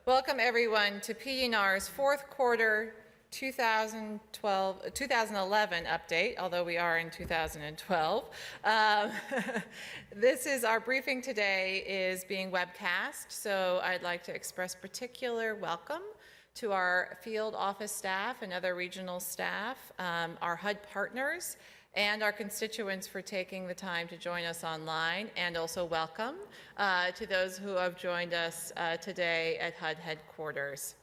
Welcome everyone to PD&R's fourth quarter 2011 update, although we are in 2012. This is our briefing today is being webcast, so I'd like to express particular welcome to our field office staff and other regional staff, our HUD partners, and our constituents for taking the time to join us online, and also welcome to those who have joined us today at HUD headquarters.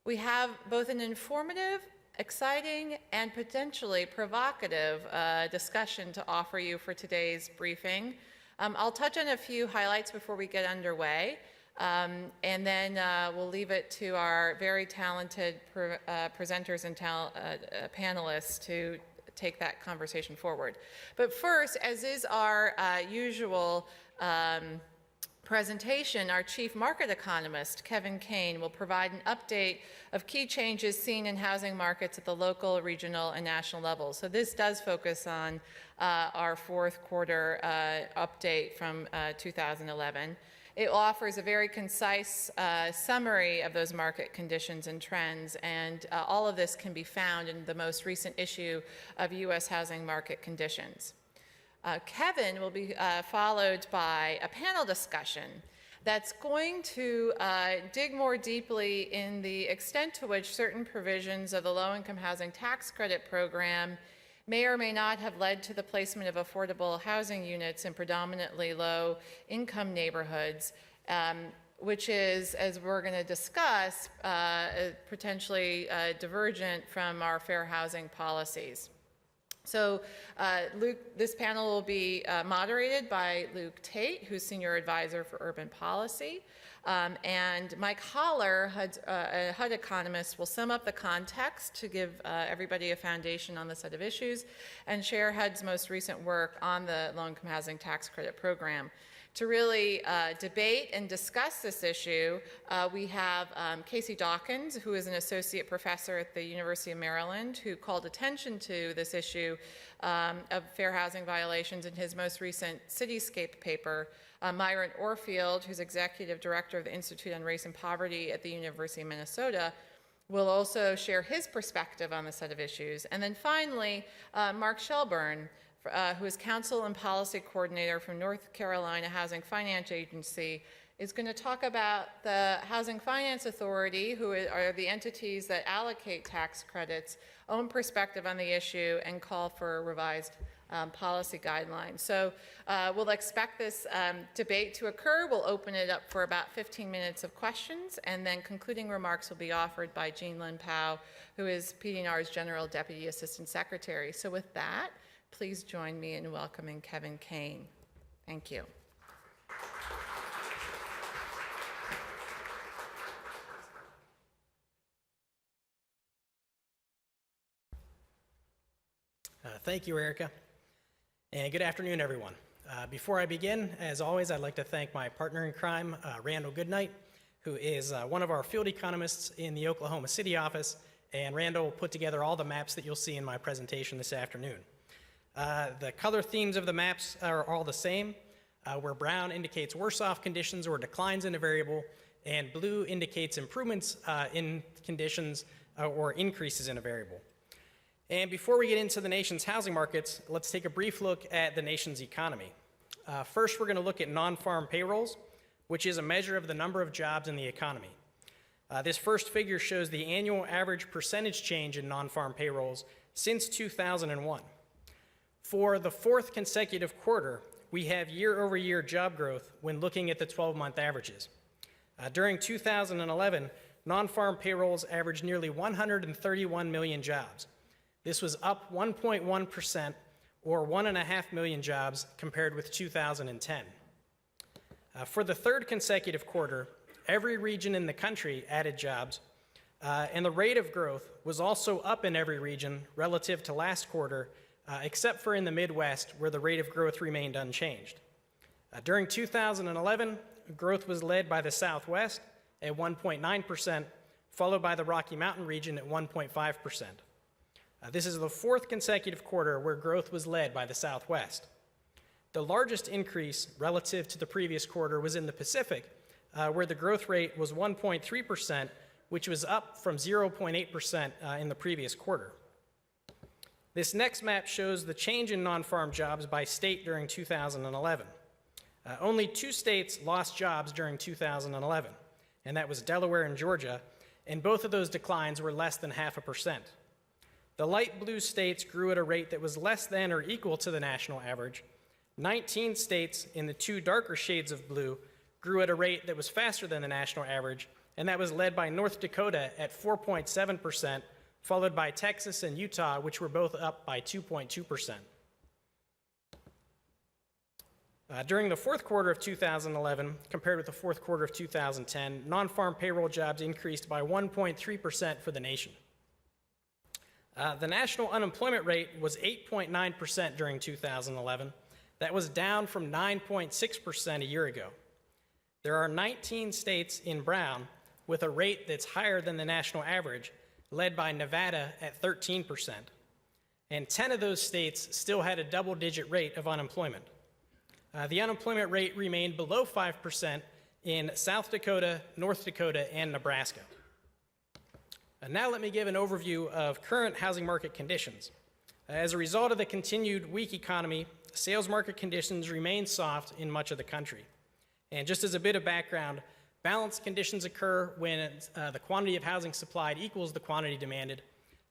We have both an informative, exciting, and potentially provocative discussion to offer you for today's briefing. I'll touch on a few highlights before we get underway, and then we'll leave it to our very talented presenters and panelists to take that conversation forward. But first, as is our usual presentation, our chief market economist, Kane, will provide an update of key changes seen in housing markets at the local, regional, and national level. So this does focus on our fourth quarter update from 2011. It offers a very concise summary of those market conditions and trends, and all of this can be found in the most recent issue of U.S. Housing Market Conditions. Kevin will be followed by a panel discussion that's going to dig more deeply in the extent to which certain provisions of the low-income housing tax credit program may or may not have led to the placement of affordable housing units in predominantly low-income neighborhoods, which is, as we're going to discuss, potentially divergent from our fair housing policies. So this panel will be moderated by Luke Tate, who's Senior Advisor for Urban Policy, and Mike Hollar, a HUD economist, will sum up the context to give everybody a foundation on the set of issues and share HUD's most recent work on the low-income housing tax credit program. To really debate and discuss this issue, we have Casey Dawkins, who is an associate professor at the University of Maryland, who called attention to this issue of fair housing violations in his most recent Cityscape paper. Myron Orfield, who's executive director of the Institute on Race and Poverty at the University of Minnesota, will also share his perspective on the set of issues. And then finally, Mark Shelburne, who is Counsel and Policy Coordinator from North Carolina Housing Finance Agency, is going to talk about the Housing Finance Authority, who are the entities that allocate tax credits, own perspective on the issue, and call for revised policy guidelines. So we'll expect this debate to occur. We'll open it up for about 15 minutes of questions, and then concluding remarks will be offered by Jean Lynn Powell, who is PD&R's General Deputy Assistant Secretary. So with that, please join me in welcoming Kane. Thank you. Thank you, Erika, and good afternoon, everyone. Before I begin, as always, I'd like to thank my partner in crime, Randall Goodnight, who is one of our field economists in the Oklahoma City office, and Randall put together all the maps that you'll see in my presentation this afternoon. The color themes of the maps are all the same, where brown indicates worse off conditions or declines in a variable, and blue indicates improvements in conditions or increases in a variable. And before we get into the nation's housing markets, let's take a brief look at the nation's economy. First, we're going to look at non-farm payrolls, which is a measure of the number of jobs in the economy. This first figure shows the annual average percentage change in non-farm payrolls since 2001. For the fourth consecutive quarter, we have year-over-year job growth when looking at the 12-month averages. During 2011, non-farm payrolls averaged nearly 131 million jobs. This was up 1.1%, or 1.5 million jobs compared with 2010. For the third consecutive quarter, every region in the country added jobs, and the rate of growth was also up in every region relative to last quarter, except for in the Midwest, where the rate of growth remained unchanged. During 2011, growth was led by the Southwest at 1.9%, followed by the Rocky Mountain region at 1.5%. This is the fourth consecutive quarter where growth was led by the Southwest. The largest increase relative to the previous quarter was in the Pacific, where the growth rate was 1.3%, which was up from 0.8% in the previous quarter. This next map shows the change in non-farm jobs by state during 2011. Only 2 states lost jobs during 2011, and that was Delaware and Georgia, and both of those declines were less than 0.5%. The light blue states grew at a rate that was less than or equal to the national average. 19 states in the 2 darker shades of blue grew at a rate that was faster than the national average, and that was led by North Dakota at 4.7%, followed by Texas and Utah, which were both up by 2.2%. During the fourth quarter of 2011, compared with the fourth quarter of 2010, non-farm payroll jobs increased by 1.3% for the nation. The national unemployment rate was 8.9% during 2011. That was down from 9.6% a year ago. There are 19 states in brown with a rate that's higher than the national average, led by Nevada at 13%. And 10 of those states still had a double-digit rate of unemployment. The unemployment rate remained below 5% in South Dakota, North Dakota, and Nebraska. And now let me give an overview of current housing market conditions. As a result of the continued weak economy, sales market conditions remain soft in much of the country. And just as a bit of background, balanced conditions occur when the quantity of housing supplied equals the quantity demanded.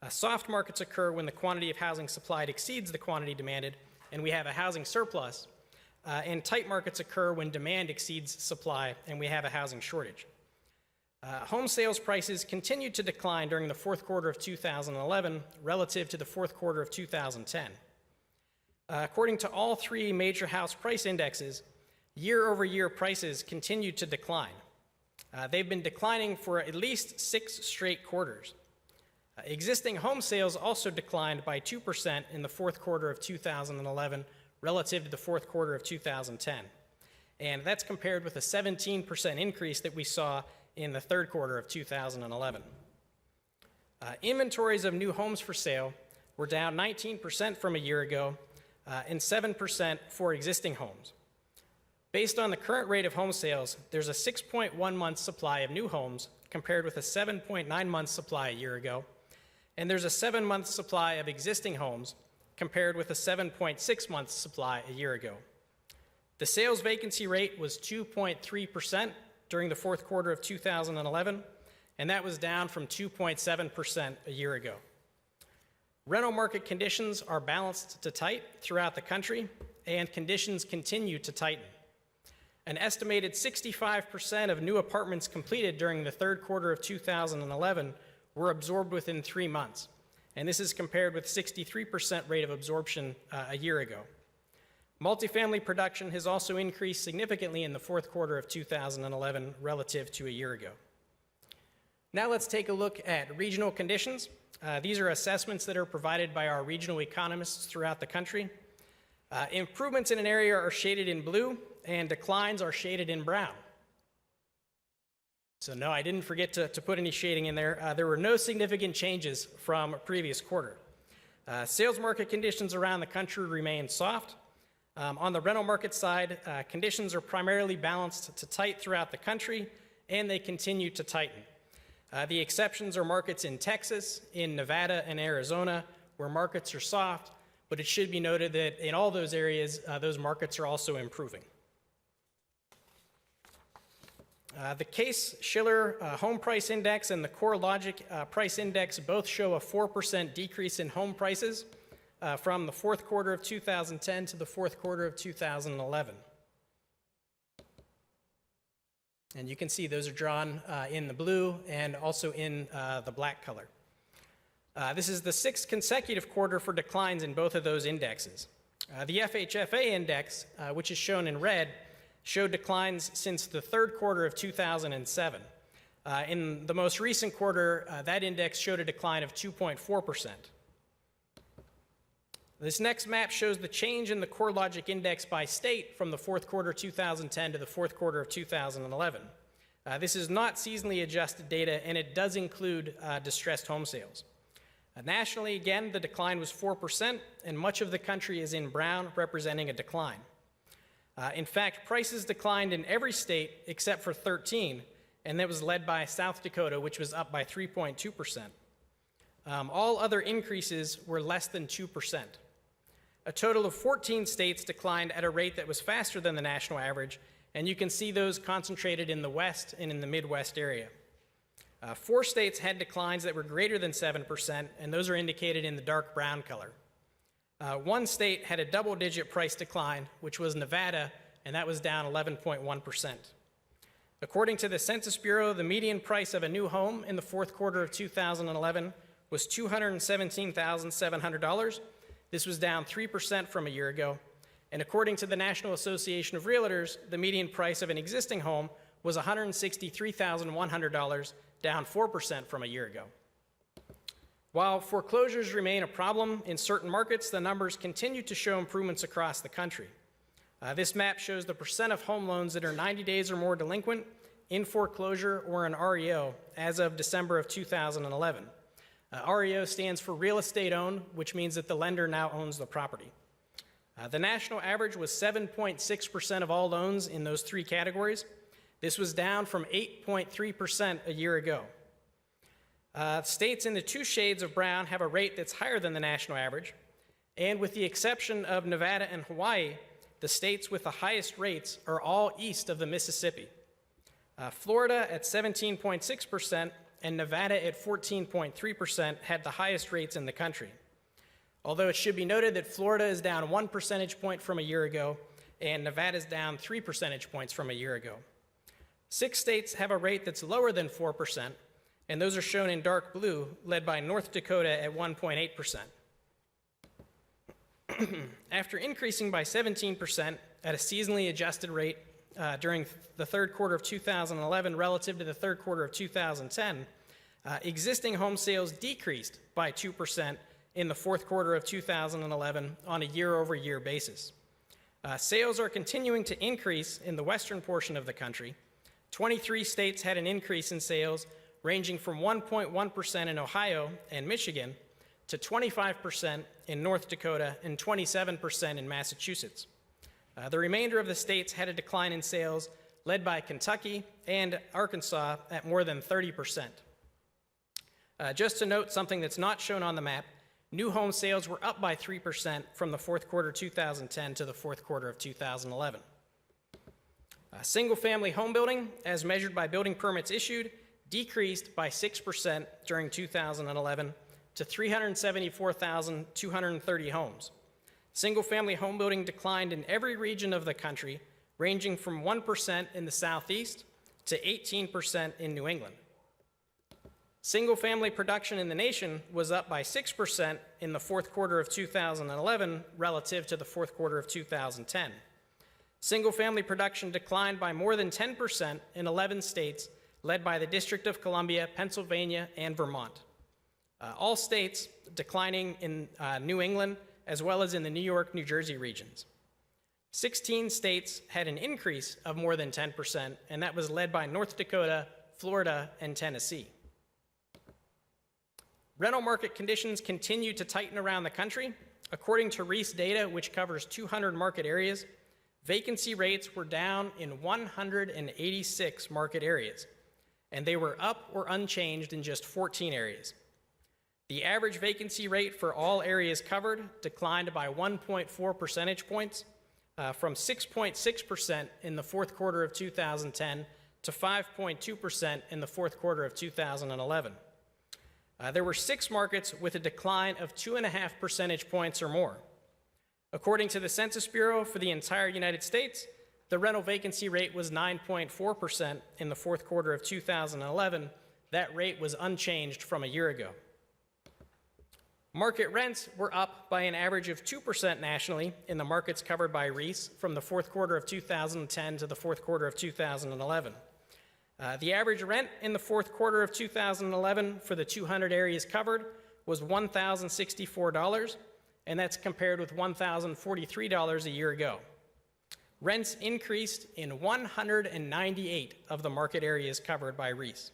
Soft markets occur when the quantity of housing supplied exceeds the quantity demanded, and we have a housing surplus. And tight markets occur when demand exceeds supply, and we have a housing shortage. Home sales prices continued to decline during the fourth quarter of 2011 relative to the fourth quarter of 2010. According to all 3 major house price indexes, year-over-year prices continued to decline. They've been declining for at least 6 straight quarters. Existing home sales also declined by 2% in the fourth quarter of 2011 relative to the fourth quarter of 2010. And that's compared with a 17% increase that we saw in the third quarter of 2011. Inventories of new homes for sale were down 19% from a year ago and 7% for existing homes. Based on the current rate of home sales, there's a 6.1 month supply of new homes compared with a 7.9 month supply a year ago, and there's a 7-month supply of existing homes compared with a 7.6 month supply a year ago. The sales vacancy rate was 2.3% during the fourth quarter of 2011, and that was down from 2.7% a year ago. Rental market conditions are balanced to tight throughout the country, and conditions continue to tighten. An estimated 65% of new apartments completed during the third quarter of 2011 were absorbed within 3 months, and this is compared with 63% rate of absorption a year ago. Multifamily production has also increased significantly in the fourth quarter of 2011 relative to a year ago. Now let's take a look at regional conditions. These are assessments that are provided by our regional economists throughout the country. Improvements in an area are shaded in blue, and declines are shaded in brown. So no, I didn't forget to put any shading in there. There were no significant changes from a previous quarter. Sales market conditions around the country remain soft. On the rental market side, conditions are primarily balanced to tight throughout the country, and they continue to tighten. The exceptions are markets in Texas, in Nevada, and Arizona, where markets are soft, but it should be noted that in all those areas, those markets are also improving. The Case-Shiller Home Price Index and the CoreLogic Price Index both show a 4% decrease in home prices from the fourth quarter of 2010 to the fourth quarter of 2011. And you can see those are drawn in the blue and also in the black color. This is the 6th consecutive quarter for declines in both of those indexes. The FHFA index, which is shown in red, showed declines since the third quarter of 2007. In the most recent quarter, that index showed a decline of 2.4%. This next map shows the change in the CoreLogic index by state from the fourth quarter 2010 to the fourth quarter of 2011. This is not seasonally adjusted data, and it does include distressed home sales. Nationally, again, the decline was 4%, and much of the country is in brown, representing a decline. In fact, prices declined in every state except for 13, and that was led by South Dakota, which was up by 3.2%. All other increases were less than 2%. A total of 14 states declined at a rate that was faster than the national average, and you can see those concentrated in the West and in the Midwest area. 4 states had declines that were greater than 7%, and those are indicated in the dark brown color. 1 state had a double-digit price decline, which was Nevada, and that was down 11.1%. According to the Census Bureau, the median price of a new home in the fourth quarter of 2011 was $217,700. This was down 3% from a year ago. And according to the National Association of Realtors, the median price of an existing home was $163,100, down 4% from a year ago. While foreclosures remain a problem in certain markets, the numbers continue to show improvements across the country. This map shows the percent of home loans that are 90 days or more delinquent, in foreclosure, or an REO as of December of 2011. REO stands for real estate owned, which means that the lender now owns the property. The national average was 7.6% of all loans in those 3 categories. This was down from 8.3% a year ago. States in the 2 shades of brown have a rate that's higher than the national average, and with the exception of Nevada and Hawaii, the states with the highest rates are all east of the Mississippi. Florida at 17.6% and Nevada at 14.3% had the highest rates in the country. Although it should be noted that Florida is down 1 percentage point from a year ago, and Nevada is down 3 percentage points from a year ago. 6 states have a rate that's lower than 4%, and those are shown in dark blue, led by North Dakota at 1.8%. After increasing by 17% at a seasonally adjusted rate during the third quarter of 2011 relative to the third quarter of 2010, existing home sales decreased by 2% in the fourth quarter of 2011 on a year-over-year basis. Sales are continuing to increase in the western portion of the country. 23 states had an increase in sales ranging from 1.1% in Ohio and Michigan to 25% in North Dakota and 27% in Massachusetts. The remainder of the states had a decline in sales, led by Kentucky and Arkansas at more than 30%. Just to note something that's not shown on the map, new home sales were up by 3% from the fourth quarter 2010 to the fourth quarter of 2011. Single-family home building, as measured by building permits issued, decreased by 6% during 2011 to 374,230 homes. Single-family home building declined in every region of the country, ranging from 1% in the Southeast to 18% in New England. Single-family production in the nation was up by 6% in the fourth quarter of 2011 relative to the fourth quarter of 2010. Single-family production declined by more than 10% in 11 states, led by the District of Columbia, Pennsylvania, and Vermont. All states declining in New England, as well as in the New York, New Jersey regions. 16 states had an increase of more than 10%, and that was led by North Dakota, Florida, and Tennessee. Rental market conditions continue to tighten around the country. According to Reese data, which covers 200 market areas, vacancy rates were down in 186 market areas, and they were up or unchanged in just 14 areas. The average vacancy rate for all areas covered declined by 1.4 percentage points, from 6.6% in the fourth quarter of 2010 to 5.2% in the fourth quarter of 2011. There were 6 markets with a decline of 2.5 percentage points or more. According to the Census Bureau, for the entire United States, the rental vacancy rate was 9.4% in the fourth quarter of 2011. That rate was unchanged from a year ago. Market rents were up by an average of 2% nationally in the markets covered by Reese from the fourth quarter of 2010 to the fourth quarter of 2011. The average rent in the fourth quarter of 2011 for the 200 areas covered was $1,064, and that's compared with $1,043 a year ago. Rents increased in 198 of the market areas covered by Reese.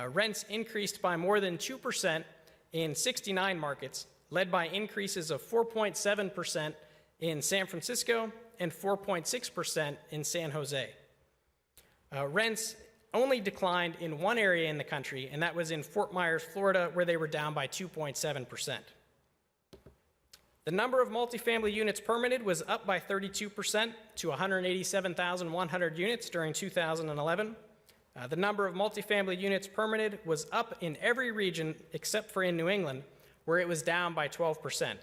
Rents increased by more than 2% in 69 markets, led by increases of 4.7% in San Francisco and 4.6% in San Jose. Rents only declined in one area in the country, and that was in Fort Myers, Florida, where they were down by 2.7%. The number of multifamily units permitted was up by 32% to 187,100 units during 2011. The number of multifamily units permitted was up in every region except for in New England, where it was down by 12%.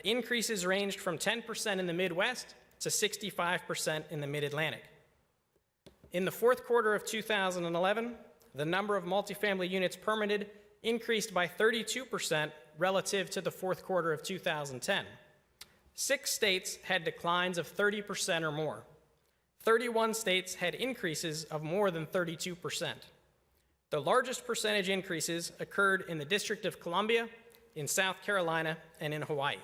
Increases ranged from 10% in the Midwest to 65% in the Mid-Atlantic. In the fourth quarter of 2011, the number of multifamily units permitted increased by 32% relative to the fourth quarter of 2010. 6 states had declines of 30% or more. 31 states had increases of more than 32%. The largest percentage increases occurred in the District of Columbia, in South Carolina, and in Hawaii.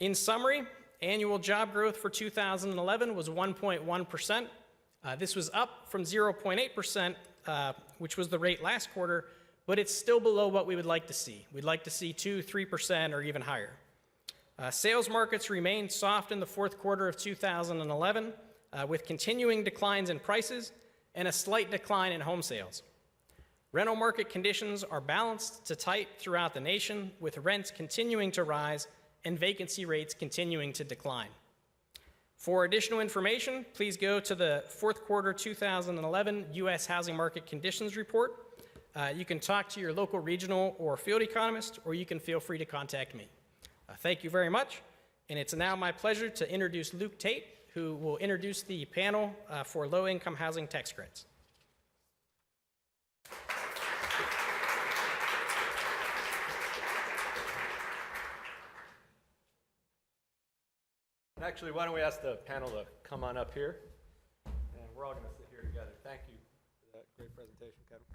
In summary, annual job growth for 2011 was 1.1%. This was up from 0.8%, which was the rate last quarter, but it's still below what we would like to see. We'd like to see 2, 3%, or even higher. Sales markets remained soft in the fourth quarter of 2011, with continuing declines in prices and a slight decline in home sales. Rental market conditions are balanced to tight throughout the nation, with rents continuing to rise and vacancy rates continuing to decline. For additional information, please go to the fourth quarter 2011 U.S. Housing Market Conditions Report. You can talk to your local regional or field economist, or you can feel free to contact me. Thank you very much, and it's now my pleasure to introduce Luke Tate, who will introduce the panel for low-income housing tax credits. Actually, why don't we ask the panel to come on up here, and we're all going to sit here together. Thank you for that great presentation, Kevin.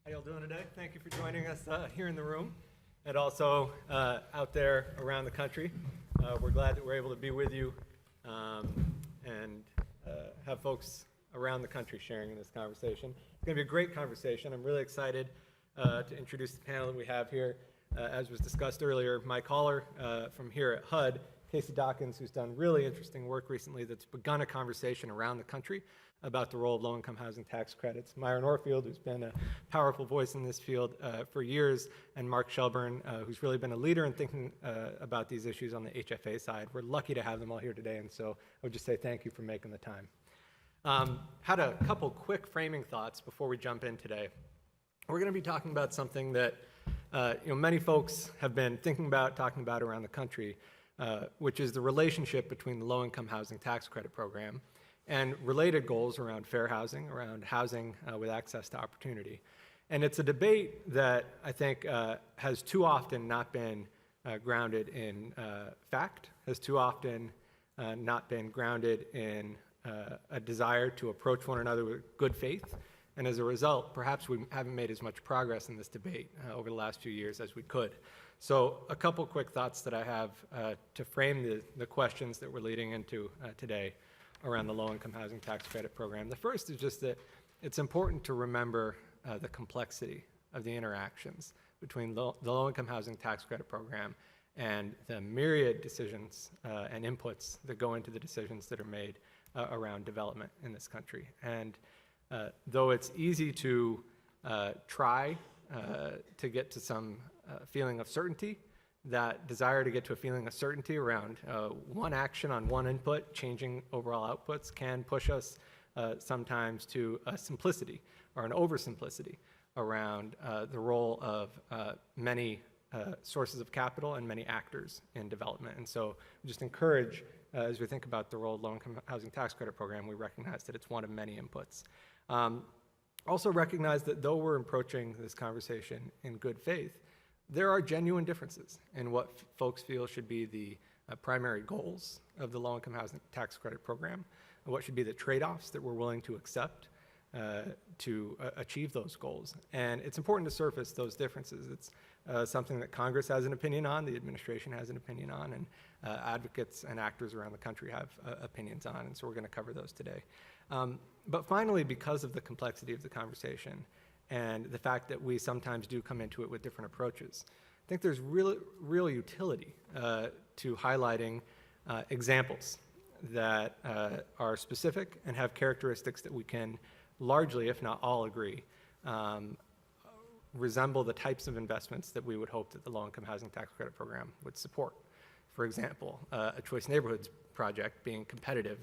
How y'all doing today? Thank you for joining us here in the room, and also out there around the country. We're glad that we're able to be with you and have folks around the country sharing in this conversation. It's going to be a great conversation. I'm really excited to introduce the panel that we have here. As was discussed earlier, Mike Hollar from here at HUD, Casey Dawkins, who's done really interesting work recently that's begun a conversation around the country about the role of low-income housing tax credits, Myron Orfield, who's been a powerful voice in this field for years, and Mark Shelburne, who's really been a leader in thinking about these issues on the HFA side. We're lucky to have them all here today, and so I would just say thank you for making the time. Had a couple quick framing thoughts before we jump in today. We're going to be talking about something that many folks have been thinking about, talking about around the country, which is the relationship between the low-income housing tax credit program and related goals around fair housing, around housing with access to opportunity. And it's a debate that I think has too often not been grounded in fact, has too often not been grounded in a desire to approach one another with good faith. And as a result, perhaps we haven't made as much progress in this debate over the last few years as we could. So a couple quick thoughts that I have to frame the questions that we're leading into today around the low-income housing tax credit program. The first is just that it's important to remember the complexity of the interactions between the low-income housing tax credit program and the myriad decisions and inputs that go into the decisions that are made around development in this country. And though it's easy to try to get to some feeling of certainty, that desire to get to a feeling of certainty around one action on one input, changing overall outputs, can push us sometimes to a simplicity or an oversimplicity around the role of many sources of capital and many actors in development. And so we just encourage, as we think about the role of low-income housing tax credit program, we recognize that it's one of many inputs. Also recognize that though we're approaching this conversation in good faith, there are genuine differences in what folks feel should be the primary goals of the low-income housing tax credit program, and what should be the trade-offs that we're willing to accept to achieve those goals. And it's important to surface those differences. It's something that Congress has an opinion on, the administration has an opinion on, and advocates and actors around the country have opinions on, and so we're going to cover those today. But finally, because of the complexity of the conversation and the fact that we sometimes do come into it with different approaches. I think there's real utility to highlighting examples that are specific and have characteristics that we can largely, if not all, agree resemble the types of investments that we would hope that the low-income housing tax credit program would support. For example, a Choice Neighborhoods project being competitive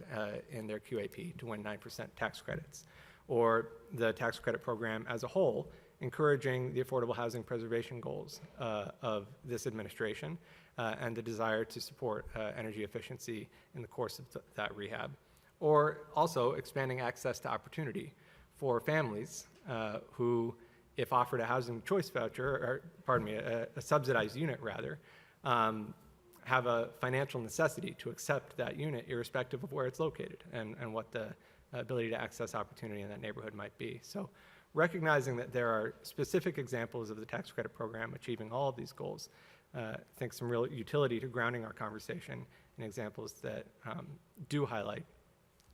in their QAP to win 9% tax credits, or the tax credit program as a whole encouraging the affordable housing preservation goals of this administration and the desire to support energy efficiency in the course of that rehab, or also expanding access to opportunity for families who, if offered a housing choice voucher, or pardon me, a subsidized unit rather, have a financial necessity to accept that unit irrespective of where it's located and what the ability to access opportunity in that neighborhood might be. So recognizing that there are specific examples of the tax credit program achieving all of these goals, I think some real utility to grounding our conversation in examples that do highlight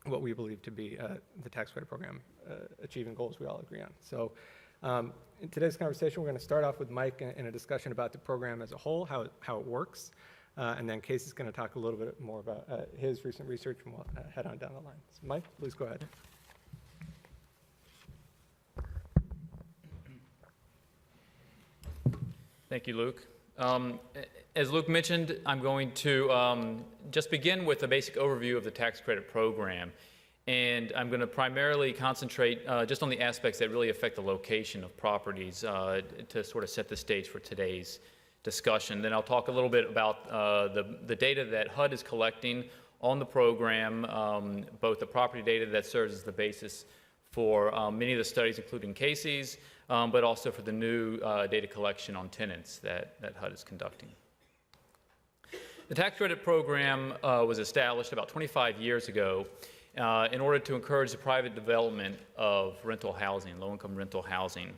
what we believe to be the tax credit program achieving goals we all agree on. So in today's conversation, we're going to start off with Mike in a discussion about the program as a whole, how it works, and then Case is going to talk a little bit more about his recent research, and we'll head on down the line. So Mike, please go ahead. Thank you, Luke. As Luke mentioned, I'm going to just begin with a basic overview of the tax credit program. And I'm going to primarily concentrate just on the aspects that really affect the location of properties to sort of set the stage for today's discussion. Then I'll talk a little bit about the data that HUD is collecting on the program, both the property data that serves as the basis for many of the studies, including Casey's, but also for the new data collection on tenants that HUD is conducting. The tax credit program was established about 25 years ago in order to encourage the private development of rental housing, low-income rental housing.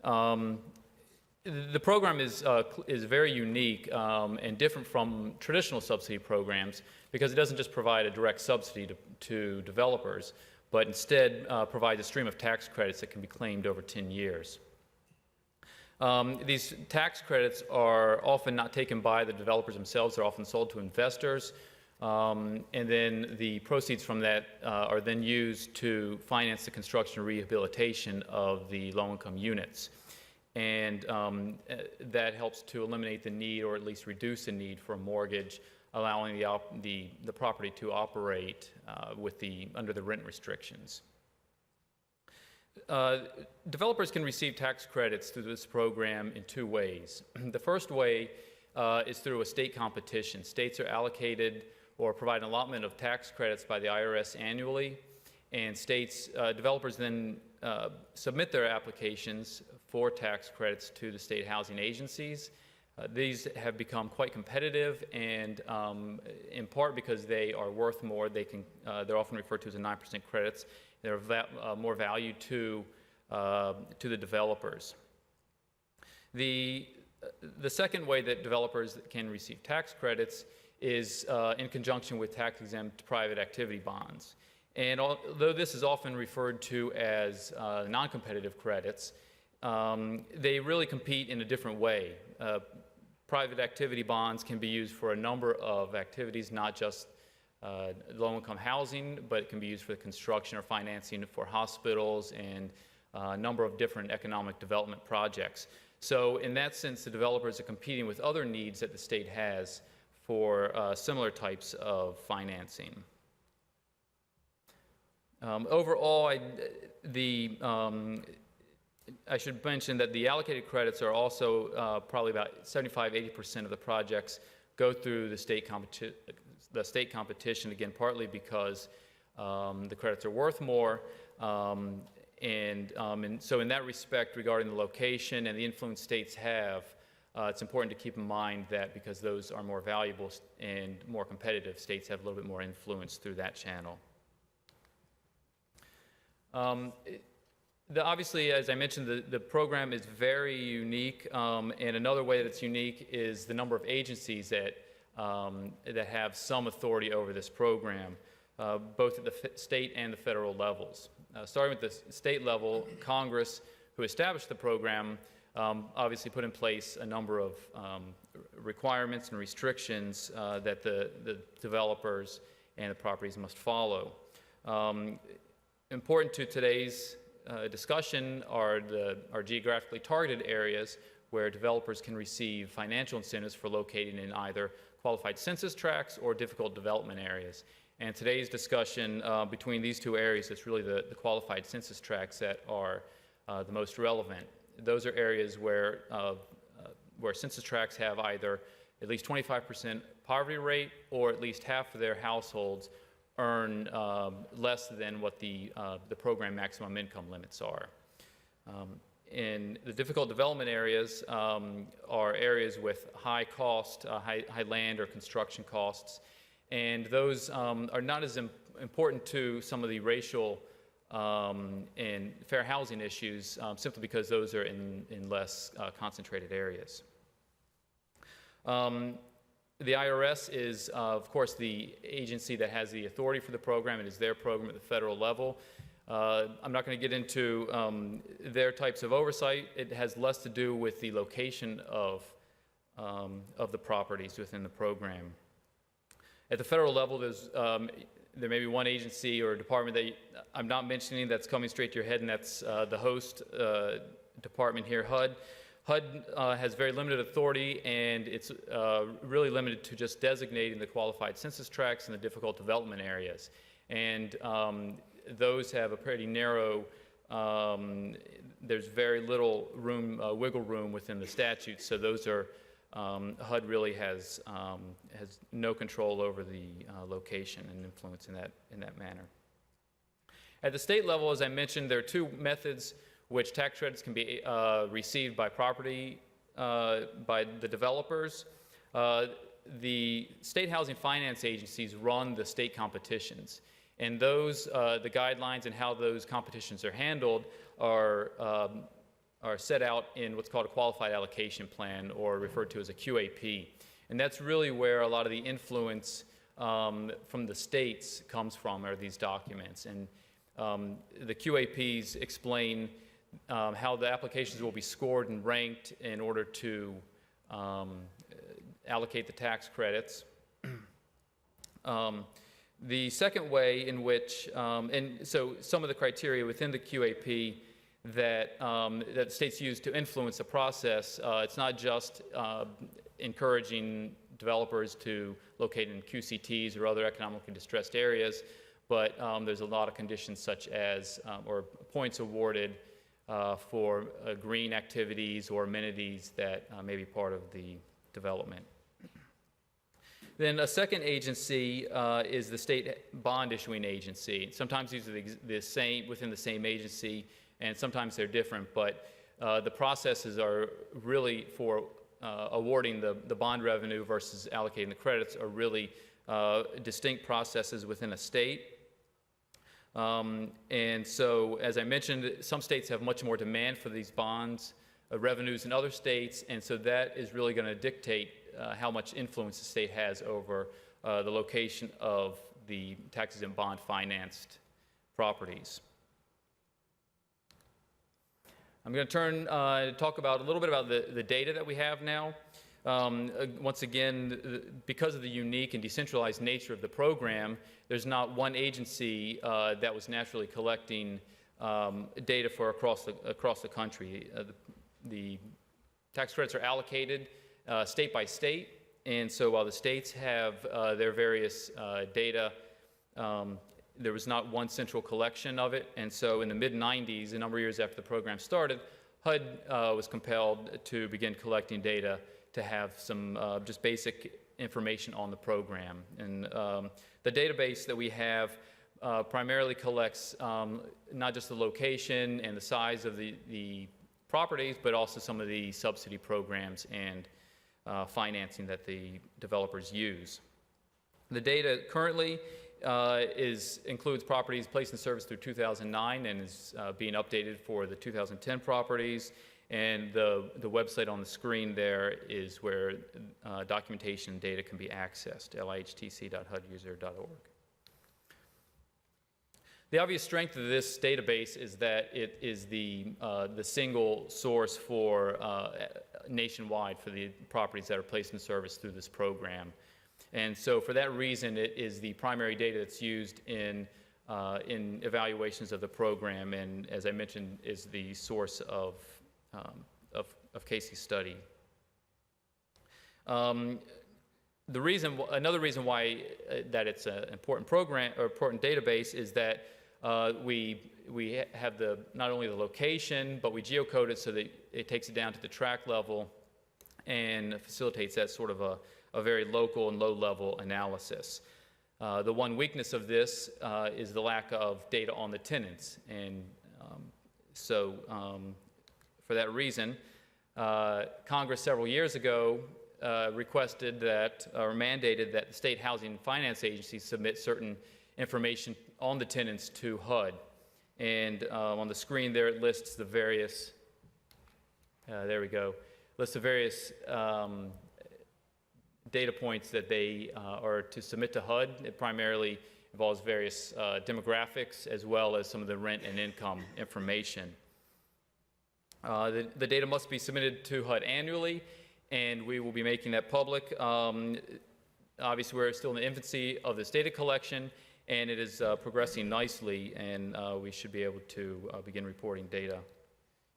The program is very unique and different from traditional subsidy programs because it doesn't just provide a direct subsidy to developers, but instead provides a stream of tax credits that can be claimed over 10 years. These tax credits are often not taken by the developers themselves. They're often sold to investors. And then the proceeds from that are then used to finance the construction and rehabilitation of the low-income units. And that helps to eliminate the need, or at least reduce the need, for a mortgage, allowing the property to operate under the rent restrictions. Developers can receive tax credits through this program in two ways. The first way is through a state competition. States are allocated or provide an allotment of tax credits by the IRS annually, and developers then submit their applications for tax credits to the state housing agencies. These have become quite competitive, and in part because they are worth more, they're often referred to as 9% credits. They're more value to the developers. The second way that developers can receive tax credits is in conjunction with tax-exempt private activity bonds. And although this is often referred to as non-competitive credits, they really compete in a different way. Private activity bonds can be used for a number of activities, not just low-income housing, but it can be used for the construction or financing for hospitals and a number of different economic development projects. So in that sense, the developers are competing with other needs that the state has for similar types of financing. Overall, I should mention that the allocated credits are also probably about 75–80% of the projects go through the state competition, again, partly because the credits are worth more. And so in that respect, regarding the location and the influence states have, it's important to keep in mind that because those are more valuable and more competitive, states have a little bit more influence through that channel. Obviously, as I mentioned, the program is very unique, and another way that it's unique is the number of agencies that have some authority over this program, both at the state and the federal levels. Starting with the state level, Congress who established the program obviously put in place a number of requirements and restrictions that the developers and the properties must follow. Important to today's discussion are geographically targeted areas where developers can receive financial incentives for locating in either qualified census tracts or difficult development areas. And today's discussion between these two areas is really the qualified census tracts that are the most relevant. Those are areas where census tracts have either at least 25% poverty rate or at least half of their households earn less than what the program maximum income limits are. In the difficult development areas are areas with high cost, high land or construction costs, and those are not as important to some of the racial and fair housing issues simply because those are in less concentrated areas. The IRS is, of course, the agency that has the authority for the program. It is their program at the federal level. I'm not going to get into their types of oversight. It has less to do with the location of the properties within the program. At the federal level, there may be one agency or department that I'm not mentioning that's coming straight to your head, and that's the host department here, HUD. HUD has very limited authority, and it's really limited to just designating the qualified census tracts in the difficult development areas. And those have a pretty narrow, there's very little room, wiggle room within the statutes, so those are, HUD really has no control over the location and influence in that manner. At the state level, as I mentioned, there are two methods which tax credits can be received by by the developers. The state housing finance agencies run the state competitions, and those, the guidelines and how those competitions are handled are set out in what's called a qualified allocation plan, or referred to as a QAP. And that's really where a lot of the influence from the states comes from, are these documents. And the QAPs explain how the applications will be scored and ranked in order to allocate the tax credits. The second way in which, and so some of the criteria within the QAP that states use to influence the process, it's not just encouraging developers to locate in QCTs or other economically distressed areas, but there's a lot of conditions such as, or points awarded for green activities or amenities that may be part of the development. Then a second agency is the state bond issuing agency. Sometimes these are the same within the same agency, and sometimes they're different, but the processes are really for awarding the bond revenue versus allocating the credits are really distinct processes within a state. And so, as I mentioned, some states have much more demand for these bonds revenues than other states, and so that is really going to dictate how much influence the state has over the location of the tax-exempt bond financed properties. I'm going to turn talk about a little bit about the data that we have now. Once again, because of the unique and decentralized nature of the program, there's not one agency that was naturally collecting data for across the country. The tax credits are allocated state by state, and so while the states have their various data, there was not one central collection of it, and so in the mid-90s, a number of years after the program started, HUD was compelled to begin collecting data to have some just basic information on the program. And the database that we have primarily collects not just the location and the size of the properties, but also some of the subsidy programs and financing that the developers use. The data currently includes properties placed in service through 2009 and is being updated for the 2010 properties. And the website on the screen there is where documentation and data can be accessed, lihtc.huduser.org. The obvious strength of this database is that it is the single source for nationwide for the properties that are placed in service through this program. And so for that reason, it is the primary data that's used in evaluations of the program, and as I mentioned, is the source of Casey's study. Another reason why that it's an important program or important database is that we have not only the location, but we geocode it so that it takes it down to the tract level and facilitates that sort of a very local and low-level analysis. The one weakness of this is the lack of data on the tenants, and for that reason, Congress several years ago requested that, or mandated that the state housing and finance agencies submit certain information on the tenants to HUD. And on the screen there, it lists the various, there we go, lists the various data points that they are to submit to HUD. It primarily involves various demographics as well as some of the rent and income information. The data must be submitted to HUD annually, and we will be making that public. Obviously, we're still in the infancy of this data collection, and it is progressing nicely, and we should be able to begin reporting data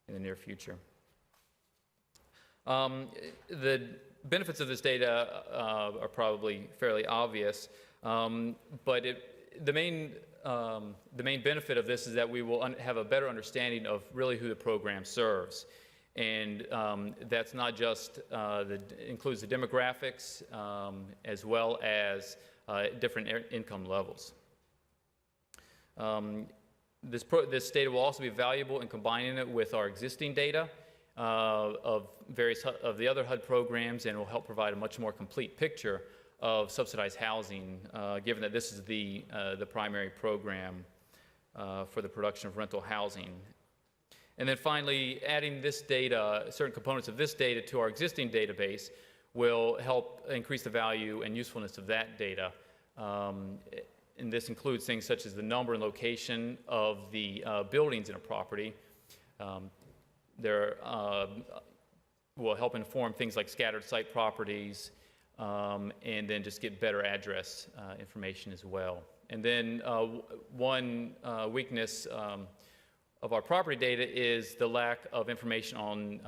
in the near future. The benefits of this data are probably fairly obvious, but the main benefit of this is that we will have a better understanding of really who the program serves. And that's not just, includes the demographics as well as different income levels. This data will also be valuable in combining it with our existing data of the other HUD programs, and will help provide a much more complete picture of subsidized housing, given that this is the primary program for the production of rental housing. And then finally, adding this data, certain components of this data to our existing database will help increase the value and usefulness of that data. And this includes things such as the number and location of the buildings in a property. Will help inform things like scattered site properties, and then just get better address information as well. And then one weakness of our property data is the lack of information on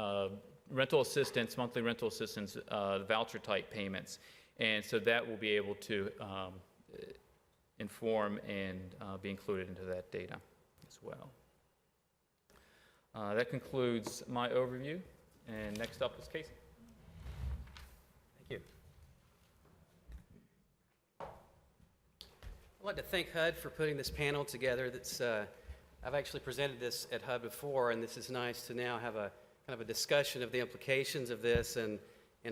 rental assistance, monthly rental assistance, voucher type payments. And so that will be able to inform and be included into that data as well. That concludes my overview, and next up is Casey. Thank you. I'd like to thank HUD for putting this panel together. I've actually presented this at HUD before, and this is nice to now have a kind of a discussion of the implications of this, and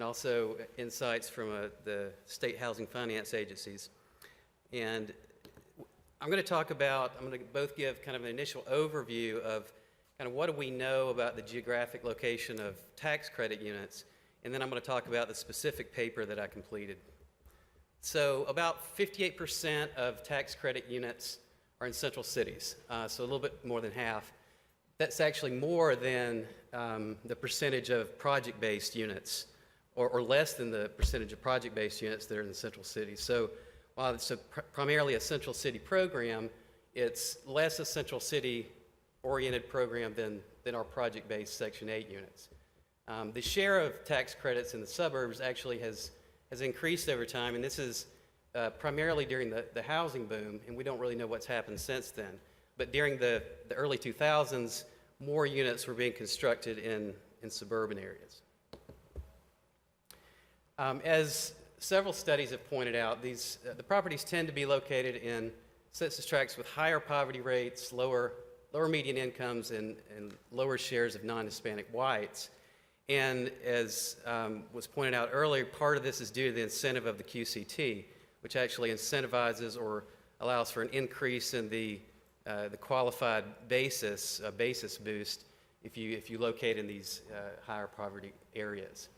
also insights from the state housing finance agencies. And I'm going to both give kind of an initial overview of kind of what do we know about the geographic location of tax credit units, and then I'm going to talk about the specific paper that I completed. So about 58% of tax credit units are in central cities, so a little bit more than half. That's actually more than the percentage of project-based units, or less than the percentage of project-based units that are in the central cities. So while it's primarily a central city program, it's less a central city-oriented program than our project-based Section 8 units. The share of tax credits in the suburbs actually has increased over time, and this is primarily during the housing boom, and we don't really know what's happened since then. But during the early 2000s, more units were being constructed in suburban areas. As several studies have pointed out, the properties tend to be located in census tracts with higher poverty rates, lower median incomes, and lower shares of non-Hispanic whites. And as was pointed out earlier, part of this is due to the incentive of the QCT, which actually incentivizes or allows for an increase in the qualified basis boost if you locate in these higher poverty areas.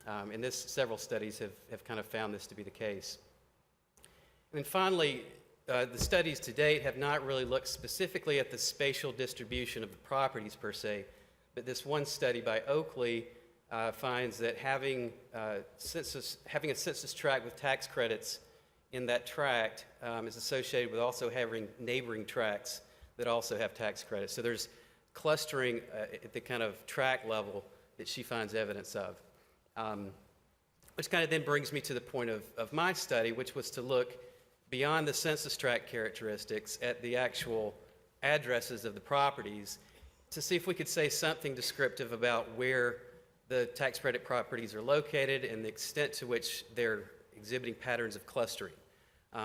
And several studies have kind of found this to be the case. And then finally, the studies to date have not really looked specifically at the spatial distribution of the properties per se, but this one study by Oakley finds that having a census tract with tax credits in that tract is associated with also having neighboring tracts that also have tax credits. So there's clustering at the kind of tract level that she finds evidence of. Which kind of then brings me to the point of my study, which was to look beyond the census tract characteristics at the actual addresses of the properties to see if we could say something descriptive about where the tax credit properties are located and the extent to which they're exhibiting patterns of clustering.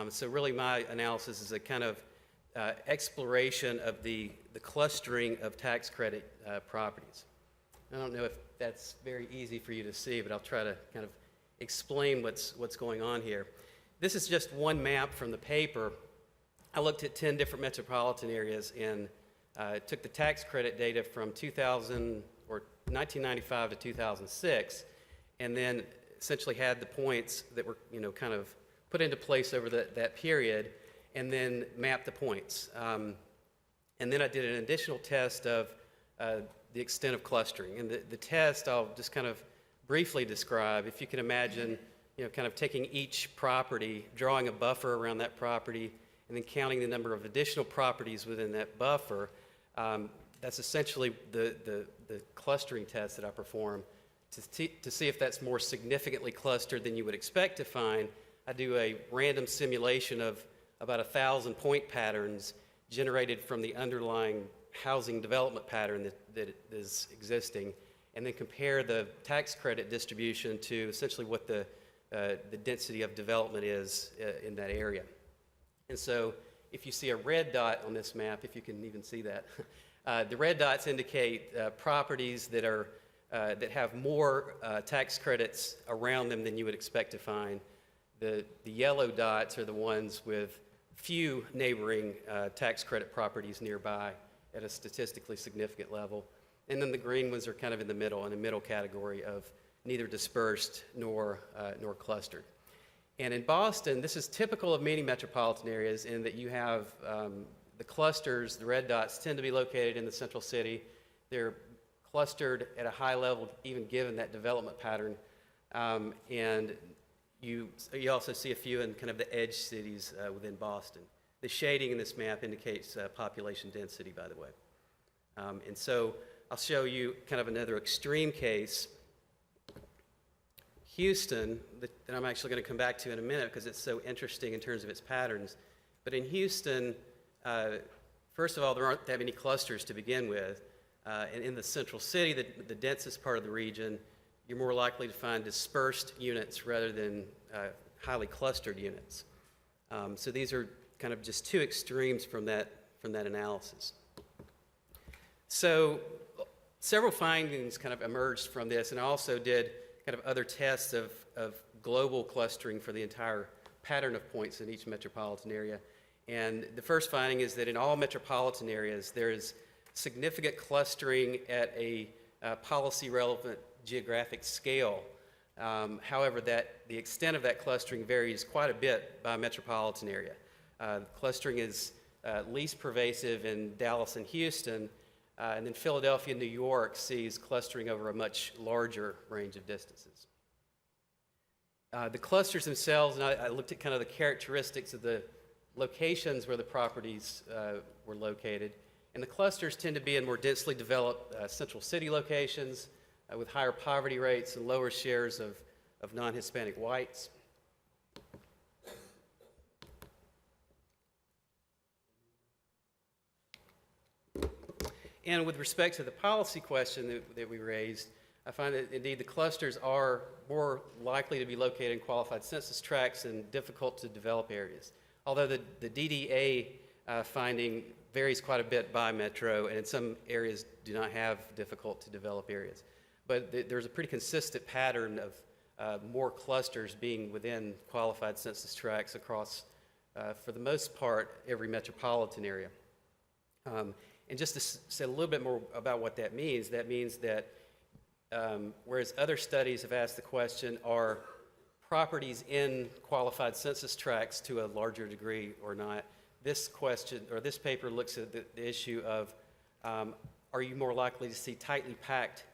So really my analysis is a kind of exploration of the clustering of tax credit properties. I don't know if that's very easy for you to see, but I'll try to kind of explain what's going on here. This is just one map from the paper. I looked at 10 different metropolitan areas and took the tax credit data from 1995 to 2006, and then essentially had the points that were kind of put into place over that period, and then mapped the points. And then I did an additional test of the extent of clustering. And the test I'll just kind of briefly describe. If you can imagine, kind of taking each property, drawing a buffer around that property, and then counting the number of additional properties within that buffer. That's essentially the clustering test that I perform. To see if that's more significantly clustered than you would expect to find, I do a random simulation of about 1,000 point patterns generated from the underlying housing development pattern that is existing, and then compare the tax credit distribution to essentially what the density of development is in that area. And so if you see a red dot on this map, if you can even see that, the red dots indicate properties that have more tax credits around them than you would expect to find. The yellow dots are the ones with few neighboring tax credit properties nearby at a statistically significant level. And then the green ones are kind of in the middle category of neither dispersed nor clustered. And in Boston, this is typical of many metropolitan areas in that you have the clusters, the red dots, tend to be located in the central city. They're clustered at a high level, even given that development pattern. And you also see a few in kind of the edge cities within Boston. The shading in this map indicates population density, by the way. And so I'll show you kind of another extreme case. Houston, that I'm actually going to come back to in a minute because it's so interesting in terms of its patterns. But in Houston, first of all, there aren't that many clusters to begin with. And in the central city, the densest part of the region, you're more likely to find dispersed units rather than highly clustered units. So these are kind of just two extremes from that analysis. So several findings kind of emerged from this, and I also did kind of other tests of global clustering for the entire pattern of points in each metropolitan area. And the first finding is that in all metropolitan areas, there is significant clustering at a policy-relevant geographic scale. However, the extent of that clustering varies quite a bit by metropolitan area. Clustering is least pervasive in Dallas and Houston, and then Philadelphia and New York sees clustering over a much larger range of distances. The clusters themselves, and I looked at kind of the characteristics of the locations where the properties were located, and the clusters tend to be in more densely developed central city locations with higher poverty rates and lower shares of non-Hispanic whites. And with respect to the policy question that we raised, I find that indeed the clusters are more likely to be located in qualified census tracts and difficult to develop areas. Although the DDA finding varies quite a bit by metro, and in some areas do not have difficult to develop areas. But there's a pretty consistent pattern of more clusters being within qualified census tracts across, for the most part, every metropolitan area. And just to say a little bit more about what that means that whereas other studies have asked the question, are properties in qualified census tracts to a larger degree or not. This question, or this paper, looks at the issue of are you more likely to see tightly packed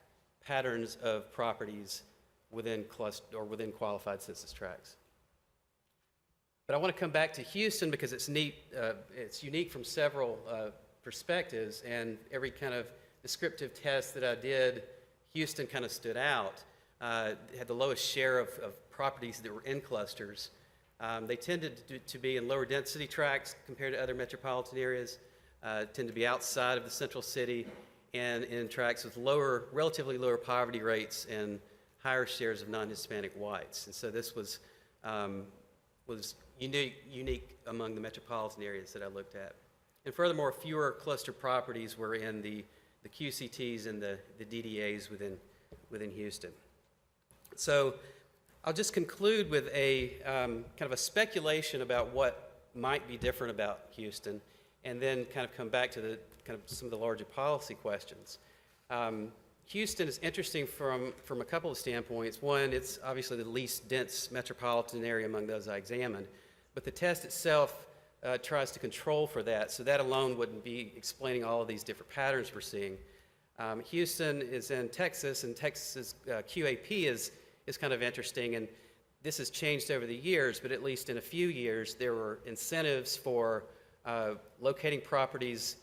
patterns of properties within within qualified census tracts. But I want to come back to Houston because it's neat. It's unique from several perspectives, and every kind of descriptive test that I did, Houston kind of stood out. It had the lowest share of properties that were in clusters. They tended to be in lower density tracts compared to other metropolitan areas, tend to be outside of the central city, and in tracts with relatively lower poverty rates and higher shares of non-Hispanic whites. And so this was unique among the metropolitan areas that I looked at. And furthermore, fewer cluster properties were in the QCTs and the DDAs within Houston. So I'll just conclude with a kind of a speculation about what might be different about Houston, and then kind of come back to some of the larger policy questions. Houston is interesting from a couple of standpoints. One, it's obviously the least dense metropolitan area among those I examined, but the test itself tries to control for that, so that alone wouldn't be explaining all of these different patterns we're seeing. Houston is in Texas, and Texas's QAP is kind of interesting, and this has changed over the years, but at least in a few years, there were incentives for locating properties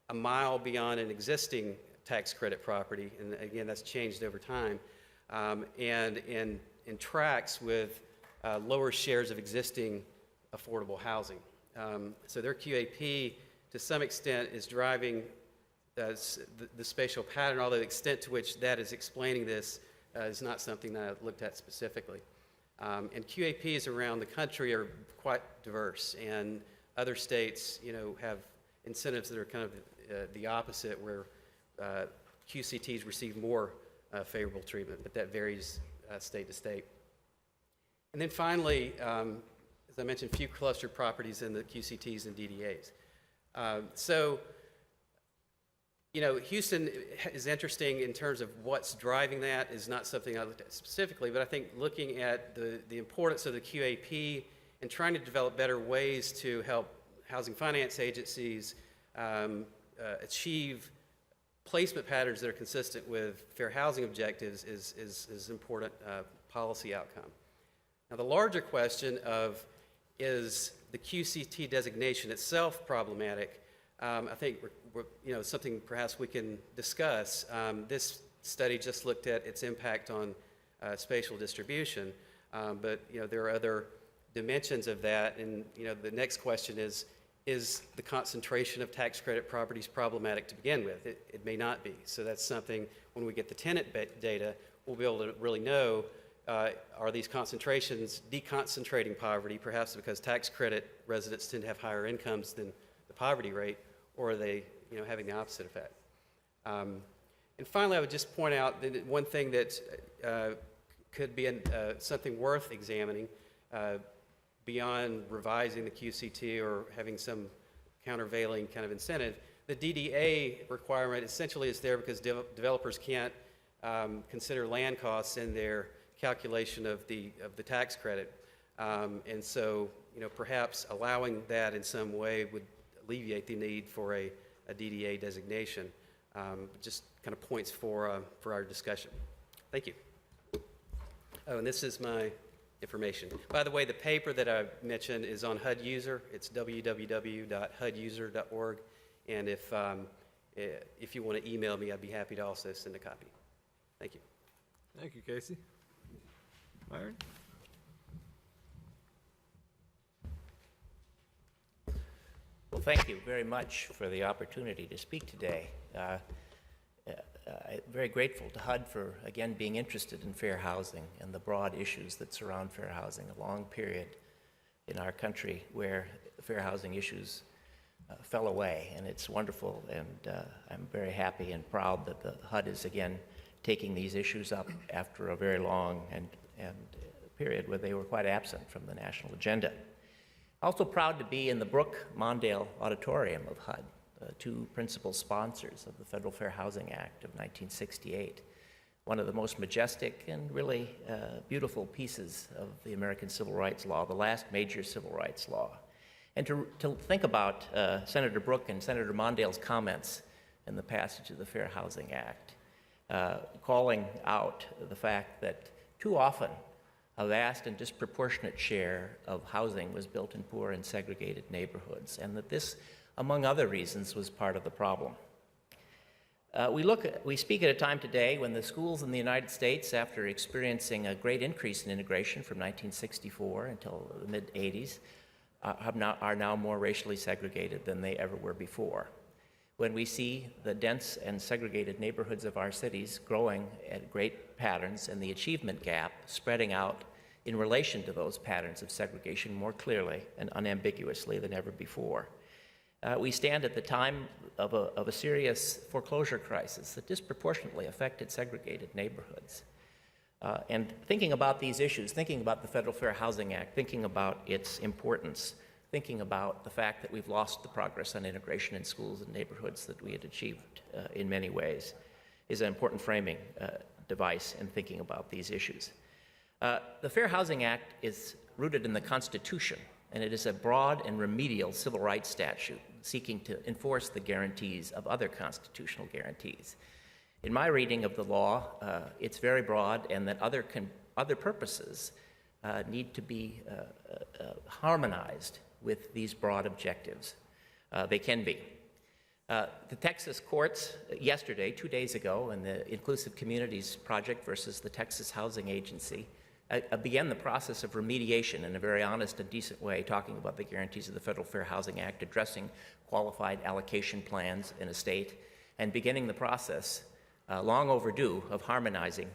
a mile beyond an existing tax credit property, and again, that's changed over time, and in tracts with lower shares of existing affordable housing. So their QAP, to some extent, is driving the spatial pattern, although the extent to which that is explaining this is not something that I looked at specifically. And QAPs around the country are quite diverse, and other states, have incentives that are kind of the opposite, where QCTs receive more favorable treatment, but that varies state to state. And then finally, as I mentioned, few clustered properties in the QCTs and DDAs. Houston is interesting in terms of what's driving that is not something I looked at specifically, but I think looking at the importance of the QAP and trying to develop better ways to help housing finance agencies achieve placement patterns that are consistent with fair housing objectives is an important policy outcome. Now, the larger question of is the QCT designation itself problematic? I think something perhaps we can discuss. This study just looked at its impact on spatial distribution, but there are other dimensions of that, and the next question is the concentration of tax credit properties problematic to begin with? It may not be. So that's something, when we get the tenant data, we'll be able to really know, are these concentrations deconcentrating poverty, perhaps because tax credit residents tend to have higher incomes than the poverty rate, or are they having the opposite effect? And finally, I would just point out that one thing that could be something worth examining beyond revising the QCT or having some countervailing kind of incentive, the DDA requirement essentially is there because developers can't consider land costs in their calculation of the tax credit. And so, perhaps allowing that in some way would alleviate the need for a DDA designation. Just kind of points for our discussion. Thank you. Oh, and this is my information. By the way, the paper that I mentioned is on HUD User. It's www.huduser.org. And if you want to email me, I'd be happy to also send a copy. Thank you. Thank you, Casey. Myron? Well, thank you very much for the opportunity to speak today. I'm very grateful to HUD for, again, being interested in fair housing and the broad issues that surround fair housing. A long period in our country where fair housing issues fell away, and it's wonderful, and I'm very happy and proud that the HUD is, again, taking these issues up after a very long and period where they were quite absent from the national agenda. Also proud to be in the Brooke Mondale Auditorium of HUD, two principal sponsors of the Federal Fair Housing Act of 1968. one of the most majestic and really beautiful pieces of the American civil rights law, the last major civil rights law. And to think about Senator Brooke and Senator Mondale's comments in the passage of the Fair Housing Act, calling out the fact that too often a vast and disproportionate share of housing was built in poor and segregated neighborhoods, and that this, among other reasons, was part of the problem. We speak at a time today when the schools in the United States, after experiencing a great increase in integration from 1964 until the mid-'80s, are now more racially segregated than they ever were before. When we see the dense and segregated neighborhoods of our cities growing at great patterns and the achievement gap spreading out in relation to those patterns of segregation more clearly and unambiguously than ever before. We stand at the time of a serious foreclosure crisis that disproportionately affected segregated neighborhoods. And thinking about these issues, thinking about the Federal Fair Housing Act, thinking about its importance, thinking about the fact that we've lost the progress on integration in schools and neighborhoods that we had achieved in many ways, is an important framing device in thinking about these issues. The Fair Housing Act is rooted in the Constitution, and it is a broad and remedial civil rights statute seeking to enforce the guarantees of other constitutional guarantees. In my reading of the law, it's very broad, and that other purposes need to be harmonized with these broad objectives. They can be. The Texas courts yesterday, 2 days ago, in the Inclusive Communities Project versus the Texas Housing Agency, began the process of remediation in a very honest and decent way, talking about the guarantees of the Federal Fair Housing Act, addressing qualified allocation plans in a state, and beginning the process, long overdue, of harmonizing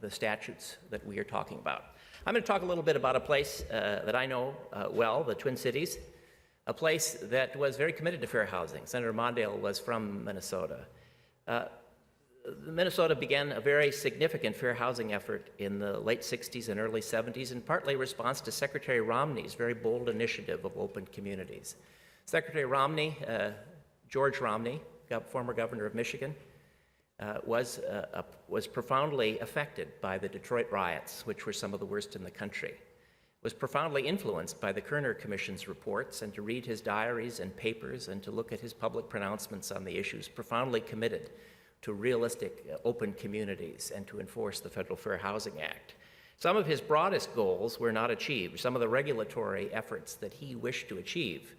the statutes that we are talking about. I'm going to talk a little bit about a place that I know well, the Twin Cities, a place that was very committed to fair housing. Senator Mondale was from Minnesota. Minnesota began a very significant fair housing effort in the late 60s and early 70s, in partly response to Secretary Romney's very bold initiative of open communities. Secretary Romney, George Romney, former governor of Michigan, was profoundly affected by the Detroit riots, which were some of the worst in the country. Was profoundly influenced by the Kerner Commission's reports, and to read his diaries and papers and to look at his public pronouncements on the issues, profoundly committed to realistic open communities and to enforce the Federal Fair Housing Act. Some of his broadest goals were not achieved. Some of the regulatory efforts that he wished to achieve,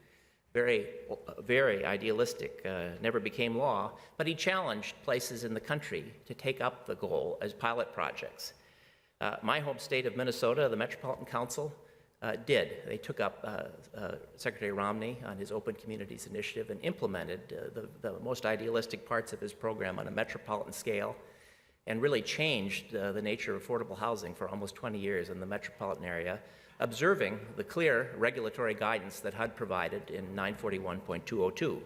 very idealistic, never became law, but he challenged places in the country to take up the goal as pilot projects. My home state of Minnesota, the Metropolitan Council, did. They took up Secretary Romney on his Open Communities Initiative and implemented the most idealistic parts of his program on a metropolitan scale, and really changed the nature of affordable housing for almost 20 years in the metropolitan area, observing the clear regulatory guidance that HUD provided in 941.202.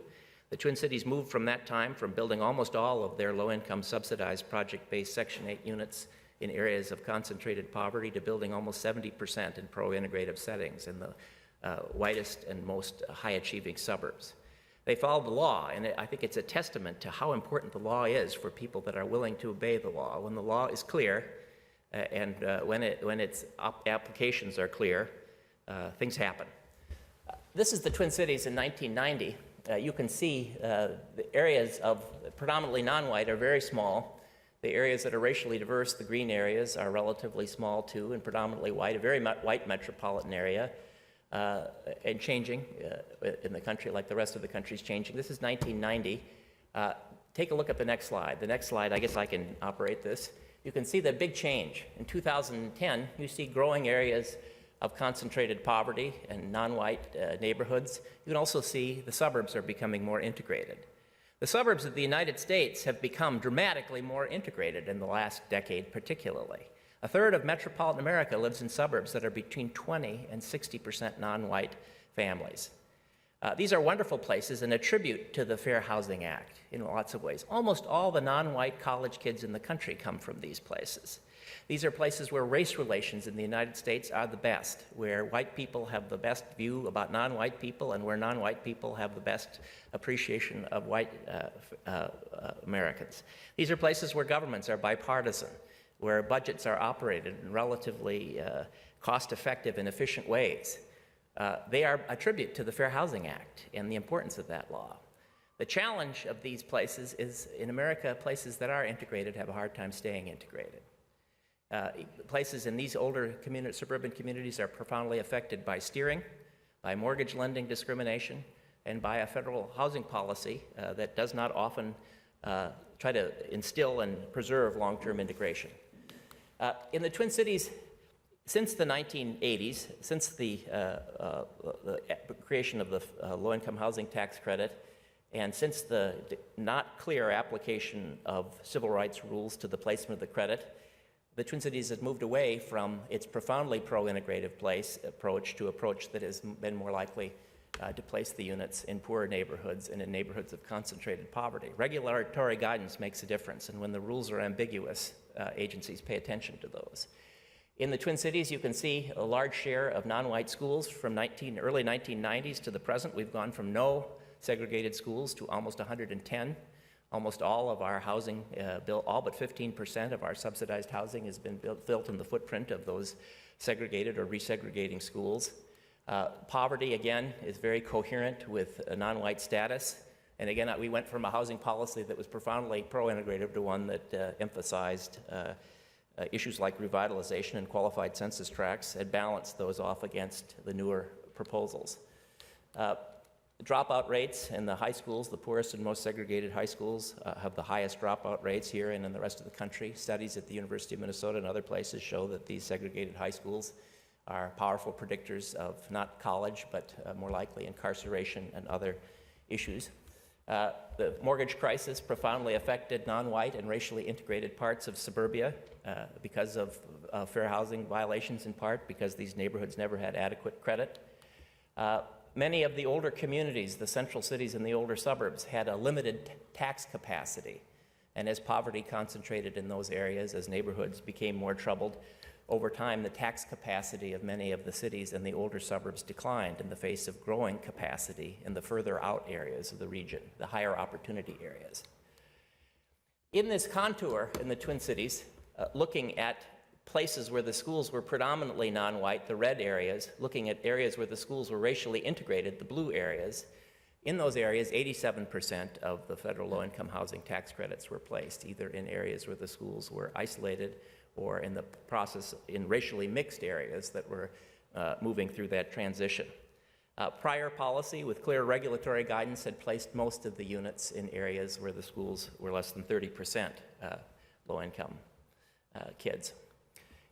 The Twin Cities moved from that time from building almost all of their low-income subsidized project-based Section 8 units in areas of concentrated poverty to building almost 70% in pro-integrative settings in the whitest and most high-achieving suburbs. They followed the law, and I think it's a testament to how important the law is for people that are willing to obey the law. When the law is clear, and when its applications are clear, things happen. This is the Twin Cities in 1990. You can see the areas of predominantly non-white are very small. The areas that are racially diverse, the green areas, are relatively small too, and predominantly white, a very white metropolitan area, and changing in the country like the rest of the country is changing. This is 1990. Take a look at the next slide. The next slide, I guess I can operate this. You can see the big change. In 2010, you see growing areas of concentrated poverty and non-white neighborhoods. You can also see the suburbs are becoming more integrated. The suburbs of the United States have become dramatically more integrated in the last decade particularly. A third of metropolitan America lives in suburbs that are between 20 and 60% non-white families. These are wonderful places and a tribute to the Fair Housing Act in lots of ways. Almost all the non-white college kids in the country come from these places. These are places where race relations in the United States are the best, where white people have the best view about non-white people, and where non-white people have the best appreciation of white Americans. These are places where governments are bipartisan, where budgets are operated in relatively cost-effective and efficient ways. They are a tribute to the Fair Housing Act and the importance of that law. The challenge of these places is, in America, places that are integrated have a hard time staying integrated. Places in these older suburban communities are profoundly affected by steering, by mortgage lending discrimination, and by a federal housing policy that does not often try to instill and preserve long-term integration. In the Twin Cities, since the 1980s, since the creation of the low-income housing tax credit, and since the not clear application of civil rights rules to the placement of the credit, the Twin Cities has moved away from its profoundly pro-integrative approach to approach that has been more likely to place the units in poorer neighborhoods and in neighborhoods of concentrated poverty. Regulatory guidance makes a difference, and when the rules are ambiguous, agencies pay attention to those. In the Twin Cities, you can see a large share of non-white schools from early 1990s to the present. We've gone from no segregated schools to almost 110. Almost all of our housing, all but 15% of our subsidized housing has been built in the footprint of those segregated or resegregating schools. Poverty, again, is very coherent with a non-white status. And again, we went from a housing policy that was profoundly pro-integrative to one that emphasized issues like revitalization and qualified census tracts and balanced those off against the newer proposals. Dropout rates in the high schools, the poorest and most segregated high schools, have the highest dropout rates here and in the rest of the country. Studies at the University of Minnesota and other places show that these segregated high schools are powerful predictors of not college, but more likely incarceration and other issues. The mortgage crisis profoundly affected non-white and racially integrated parts of suburbia because of fair housing violations, in part because these neighborhoods never had adequate credit. Many of the older communities, the central cities and the older suburbs, had a limited tax capacity. And as poverty concentrated in those areas, as neighborhoods became more troubled, over time the tax capacity of many of the cities and the older suburbs declined in the face of growing capacity in the further out areas of the region, the higher opportunity areas. In this contour in the Twin Cities, looking at places where the schools were predominantly non-white, the red areas, looking at areas where the schools were racially integrated, the blue areas, in those areas, 87% of the federal low-income housing tax credits were placed, either in areas where the schools were isolated or in the process in racially mixed areas that were moving through that transition. Prior policy with clear regulatory guidance had placed most of the units in areas where the schools were less than 30% low-income kids.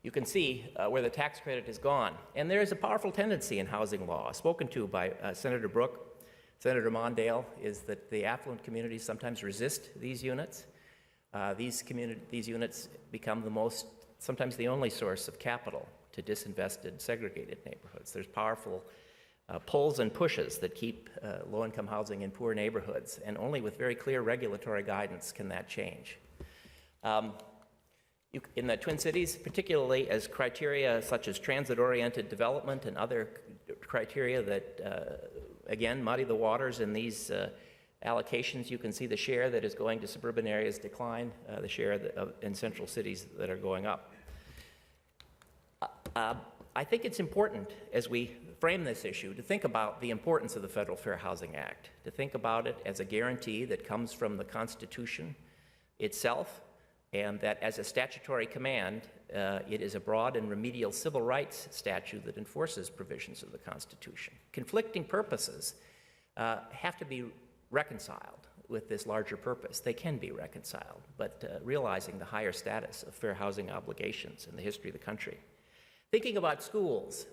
You can see where the tax credit has gone. And there is a powerful tendency in housing law, spoken to by Senator Brooke, Senator Mondale, is that the affluent communities sometimes resist these units. These units become sometimes the only source of capital to disinvested, segregated neighborhoods. There's powerful pulls and pushes that keep low-income housing in poor neighborhoods, and only with very clear regulatory guidance can that change. In the Twin Cities, particularly as criteria such as transit-oriented development and other criteria that, again, muddy the waters in these allocations, you can see the share that is going to suburban areas decline, the share in central cities that are going up. I think it's important, as we frame this issue, to think about the importance of the Federal Fair Housing Act, to think about it as a guarantee that comes from the Constitution itself, and that as a statutory command, it is a broad and remedial civil rights statute that enforces provisions of the Constitution. Conflicting purposes have to be reconciled with this larger purpose. They can be reconciled, but realizing the higher status of fair housing obligations in the history of the country. Thinking about schools,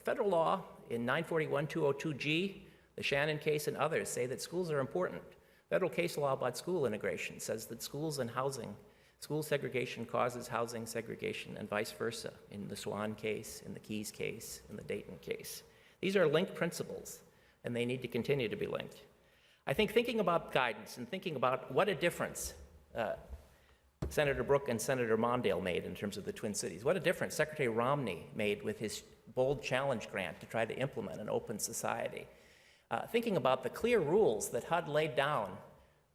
federal law in 941-202G, the Shannon case and others say that schools are important. Federal case law about school integration says that schools and housing, school segregation causes housing segregation and vice versa in the Swan case, in the Keyes case, in the Dayton case. These are linked principles, and they need to continue to be linked. I think thinking about guidance and thinking about what a difference Senator Brooke and Senator Mondale made in terms of the Twin Cities. What a difference Secretary Romney made with his bold challenge grant to try to implement an open society. Thinking about the clear rules that HUD laid down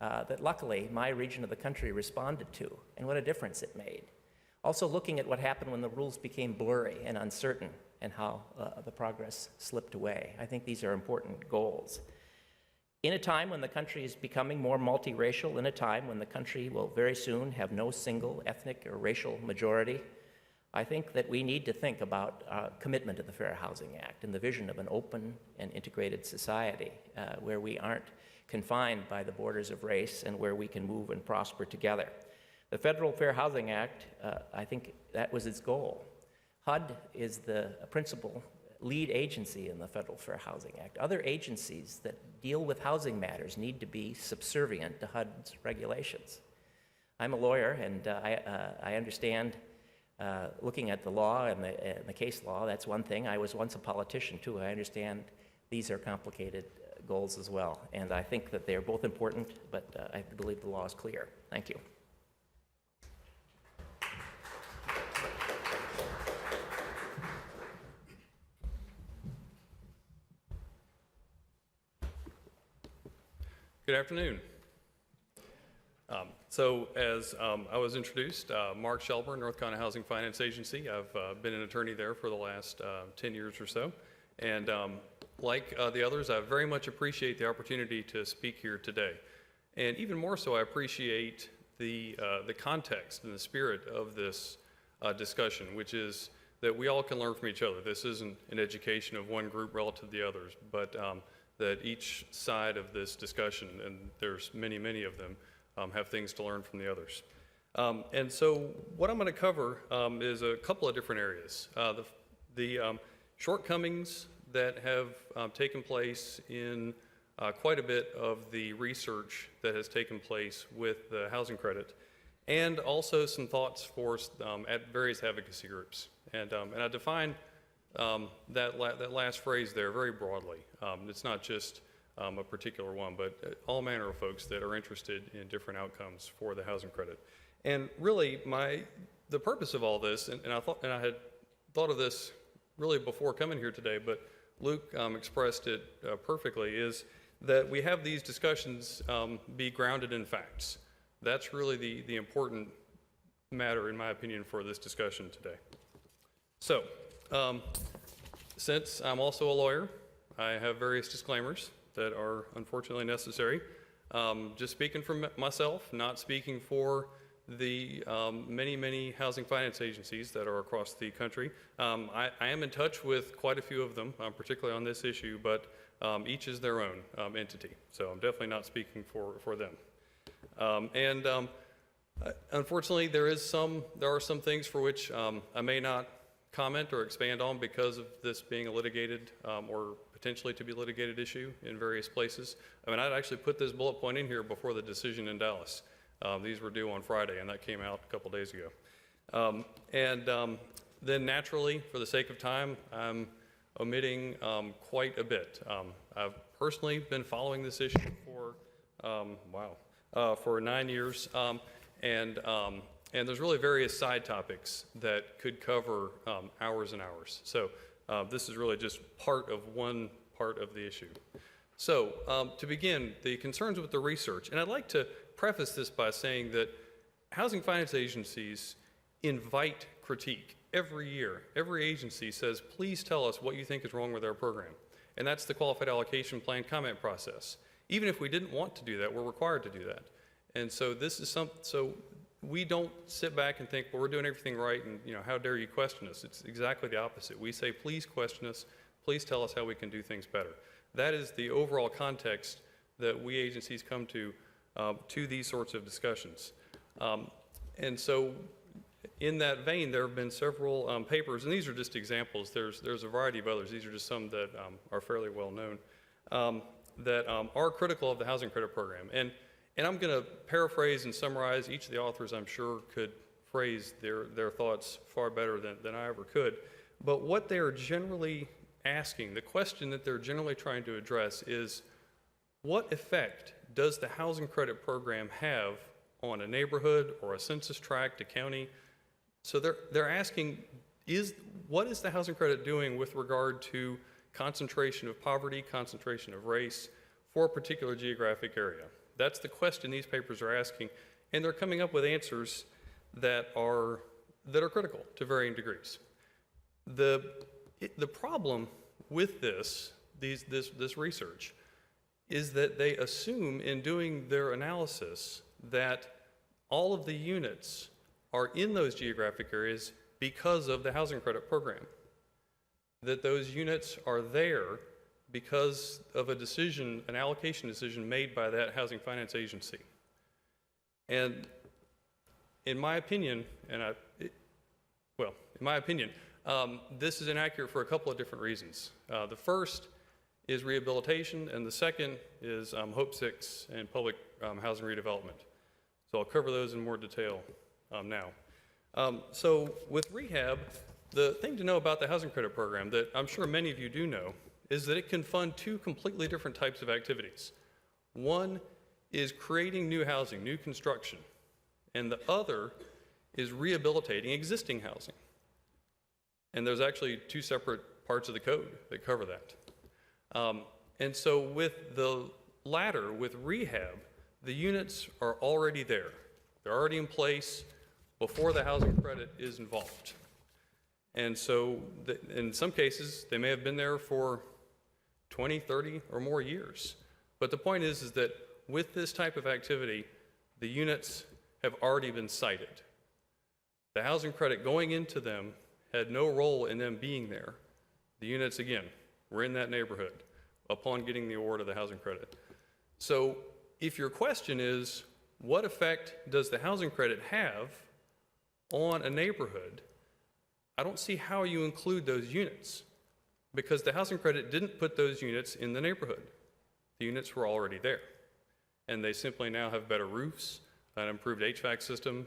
that luckily my region of the country responded to, and what a difference it made. Also looking at what happened when the rules became blurry and uncertain and how the progress slipped away. I think these are important goals. In a time when the country is becoming more multiracial, in a time when the country will very soon have no single ethnic or racial majority, I think that we need to think about our commitment to the Fair Housing Act and the vision of an open and integrated society where we aren't confined by the borders of race and where we can move and prosper together. The Federal Fair Housing Act, I think that was its goal. HUD is the principal lead agency in the Federal Fair Housing Act. Other agencies that deal with housing matters need to be subservient to HUD's regulations. I'm a lawyer, and I understand looking at the law and the case law, that's one thing. I was once a politician, too. I understand these are complicated goals as well, and I think that they're both important, but I believe the law is clear. Thank you. Good afternoon. So as I was introduced, Mark Shelburne, North Carolina Housing Finance Agency. I've been an attorney there for the last 10 years or so. And like the others, I very much appreciate the opportunity to speak here today. And even more so, I appreciate the context and the spirit of this discussion, which is that we all can learn from each other. This isn't an education of one group relative to the others, but that each side of this discussion, and there's many, many of them, have things to learn from the others. And so what I'm going to cover is a couple of different areas. The shortcomings that have taken place in quite a bit of the research that has taken place with the housing credit, and also some thoughts for at various advocacy groups. And I define that last phrase there very broadly. It's not just a particular one, but all manner of folks that are interested in different outcomes for the housing credit. And really, the purpose of all this, and I had thought of this really before coming here today, but Luke expressed it perfectly, is that we have these discussions be grounded in facts. That's really the important matter, in my opinion, for this discussion today. So, since I'm also a lawyer, I have various disclaimers that are unfortunately necessary. Just speaking for myself, not speaking for the many, many housing finance agencies that are across the country. I am in touch with quite a few of them, particularly on this issue, but each is their own entity. So I'm definitely not speaking for them. Unfortunately, there are some things for which I may not comment or expand on because of this being a litigated or potentially to be litigated issue in various places. I mean, I'd actually put this bullet point in here before the decision in Dallas. These were due on Friday, and that came out a couple days ago. Then naturally, for the sake of time, I'm omitting quite a bit. I've personally been following this issue for 9 years, and there's really various side topics that could cover hours and hours. So this is really just part of one part of the issue. So to begin, the concerns with the research, and I'd like to preface this by saying that housing finance agencies invite critique every year. Every agency says, please tell us what you think is wrong with our program. And that's the qualified allocation plan comment process. Even if we didn't want to do that, we're required to do that. And so this is so we don't sit back and think, well, we're doing everything right, and how dare you question us? It's exactly the opposite. We say, please question us, please tell us how we can do things better. That is the overall context that we agencies come to these sorts of discussions. And so in that vein, there have been several papers, and these are just examples. There's a variety of others. These are just some that are fairly well known that are critical of the housing credit program. And I'm going to paraphrase and summarize. Each of the authors, I'm sure, could phrase their thoughts far better than I ever could. But what they are generally asking, the question that they're generally trying to address is, what effect does the housing credit program have on a neighborhood or a census tract, a county. So they're asking, what is the housing credit doing with regard to concentration of poverty, concentration of race for a particular geographic area? That's the question these papers are asking, and they're coming up with answers that are critical to varying degrees. The problem with this research is that they assume in doing their analysis that all of the units are in those geographic areas because of the housing credit program. That those units are there because of a decision, an allocation decision made by that housing finance agency. And in my opinion, this is inaccurate for a couple of different reasons. The first is rehabilitation, and the second is Hope 6 and public housing redevelopment. So I'll cover those in more detail now. So with rehab, the thing to know about the housing credit program that I'm sure many of you do know is that it can fund two completely different types of activities. One is creating new housing, new construction, and the other is rehabilitating existing housing. And there's actually two separate parts of the code that cover that. And so with the latter, with rehab, the units are already there. They're already in place before the housing credit is involved. And so in some cases, they may have been there for 20, 30, or more years. But the point is that with this type of activity, the units have already been sited. The housing credit going into them had no role in them being there. The units, again, were in that neighborhood upon getting the award of the housing credit. So if your question is, what effect does the housing credit have on a neighborhood? I don't see how you include those units, because the housing credit didn't put those units in the neighborhood. The units were already there, and they simply now have better roofs, an improved HVAC system,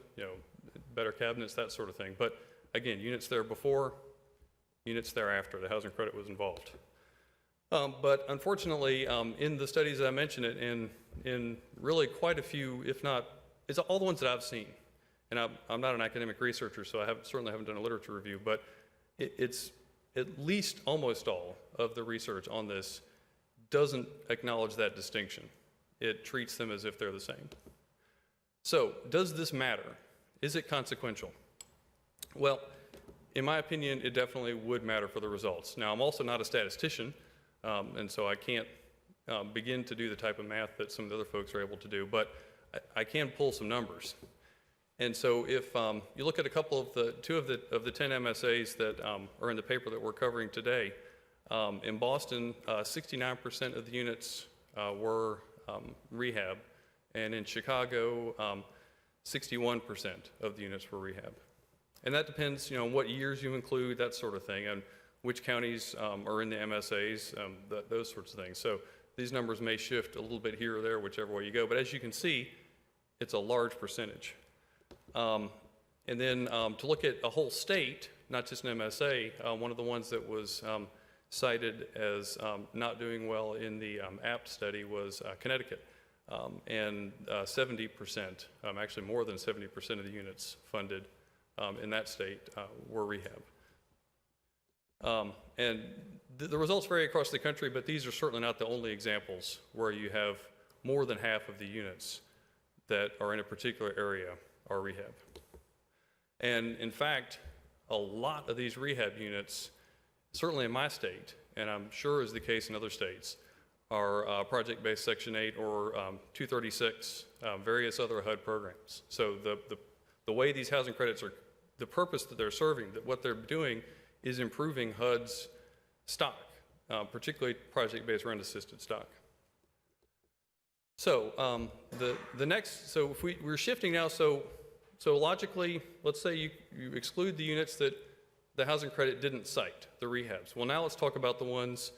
better cabinets, that sort of thing. But again, units there before, units there after the housing credit was involved. But unfortunately, in the studies that I mentioned, in really quite a few, if not, it's all the ones that I've seen. And I'm not an academic researcher, so I certainly haven't done a literature review, but it's at least almost all of the research on this doesn't acknowledge that distinction. It treats them as if they're the same. So, does this matter? Is it consequential? Well, in my opinion, it definitely would matter for the results. Now, I'm also not a statistician, and so I can't begin to do the type of math that some of the other folks are able to do, but I can pull some numbers. And so if you look at two of the 10 MSAs that are in the paper that we're covering today, in Boston, 69% of the units were rehab, and in Chicago, 61% of the units were rehab. And that depends, on what years you include, that sort of thing, and which counties are in the MSAs, those sorts of things. So these numbers may shift a little bit here or there, whichever way you go. But as you can see, it's a large percentage. And then to look at a whole state, not just an MSA, one of the ones that was cited as not doing well in the APT study was Connecticut. And 70%, actually more than 70% of the units funded in that state were rehab. And the results vary across the country, but these are certainly not the only examples where you have more than half of the units that are in a particular area are rehab. And in fact, a lot of these rehab units, certainly in my state, and I'm sure is the case in other states, are project-based Section 8 or 236, various other HUD programs. So the way these housing credits are, the purpose that they're serving, that what they're doing is improving HUD's stock, particularly project-based rent-assisted stock. So the next, so if we're shifting now, so logically, let's say you exclude the units that the housing credit didn't cite, the rehabs. Well, now let's talk about the ones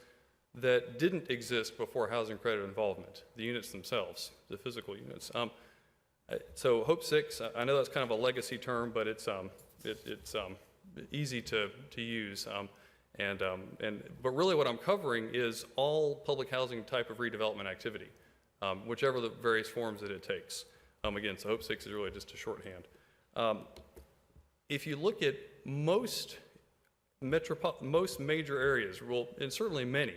that didn't exist before housing credit involvement, the units themselves, the physical units. So Hope 6, I know that's kind of a legacy term, but it's easy to use. But really what I'm covering is all public housing type of redevelopment activity, whichever the various forms that it takes. Again, so Hope 6 is really just a shorthand. If you look at most major areas, well, and certainly many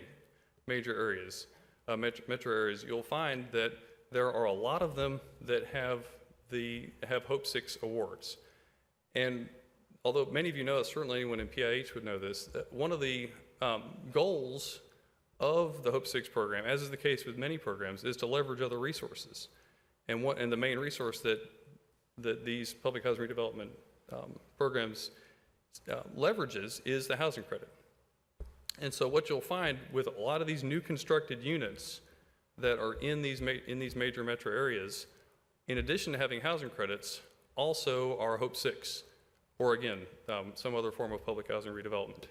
major areas, metro areas, you'll find that there are a lot of them that have Hope 6 awards. And although many of you know, certainly anyone in PIH would know this, that one of the goals of the Hope 6 program, as is the case with many programs, is to leverage other resources. And the main resource that these public housing redevelopment programs leverages is the housing credit. And so what you'll find with a lot of these new constructed units that are in these major metro areas, in addition to having housing credits, also are Hope 6, or again, some other form of public housing redevelopment.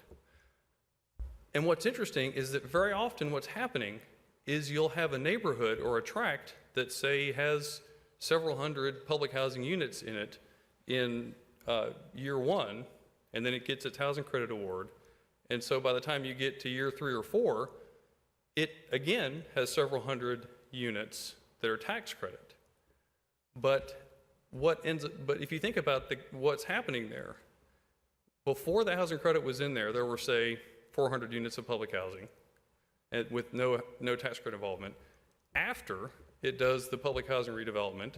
And what's interesting is that very often what's happening is you'll have a neighborhood or a tract that, say, has several hundred public housing units in it in year 1, and then it gets its housing credit award. And so by the time you get to year 3 or 4, it again has several hundred units that are tax credit. But if you think about what's happening there, before the housing credit was in there were, say, 400 units of public housing and with no tax credit involvement. After it does the public housing redevelopment,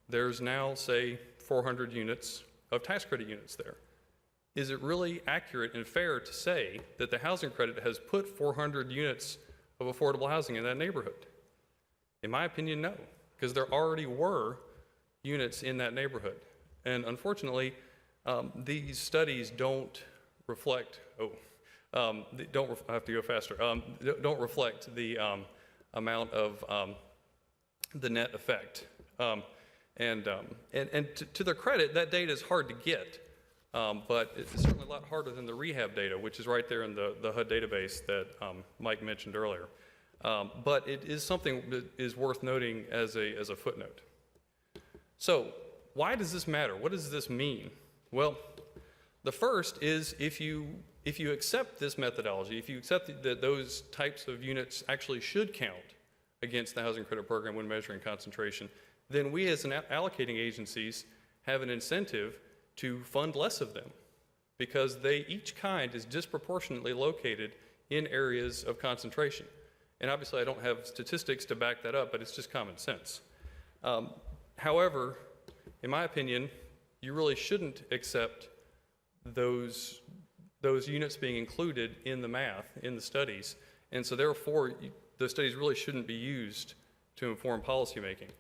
there's now, say, 400 units of tax credit units there. Is it really accurate and fair to say that the housing credit has put 400 units of affordable housing in that neighborhood? In my opinion, no, because there already were units in that neighborhood. And unfortunately, these studies don't reflect, I have to go faster, don't reflect the amount of the net effect. And to their credit, that data is hard to get, but it's certainly a lot harder than the rehab data, which is right there in the HUD database that Mike mentioned earlier. But it is something that is worth noting as a footnote. So why does this matter? What does this mean? Well, the first is if you accept this methodology, if you accept that those types of units actually should count against the housing credit program when measuring concentration, then we as allocating agencies have an incentive to fund less of them because each kind is disproportionately located in areas of concentration. And obviously I don't have statistics to back that up, but it's just common sense. However, in my opinion, you really shouldn't accept those units being included in the math, in the studies. And so therefore, those studies really shouldn't be used to inform policymaking.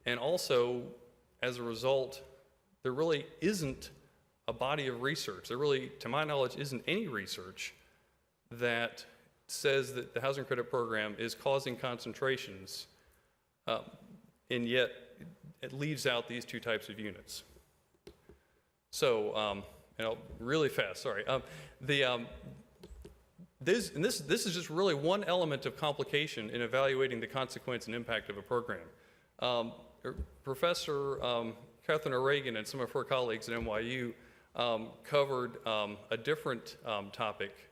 And also, as a result, there really isn't a body of research. There really, to my knowledge, isn't any research that says that the housing credit program is causing concentrations, and yet it leaves out these two types of units. So, really fast, sorry. This is just really one element of complication in evaluating the consequence and impact of a program. Professor Catherine O'Regan and some of her colleagues at NYU covered a different topic,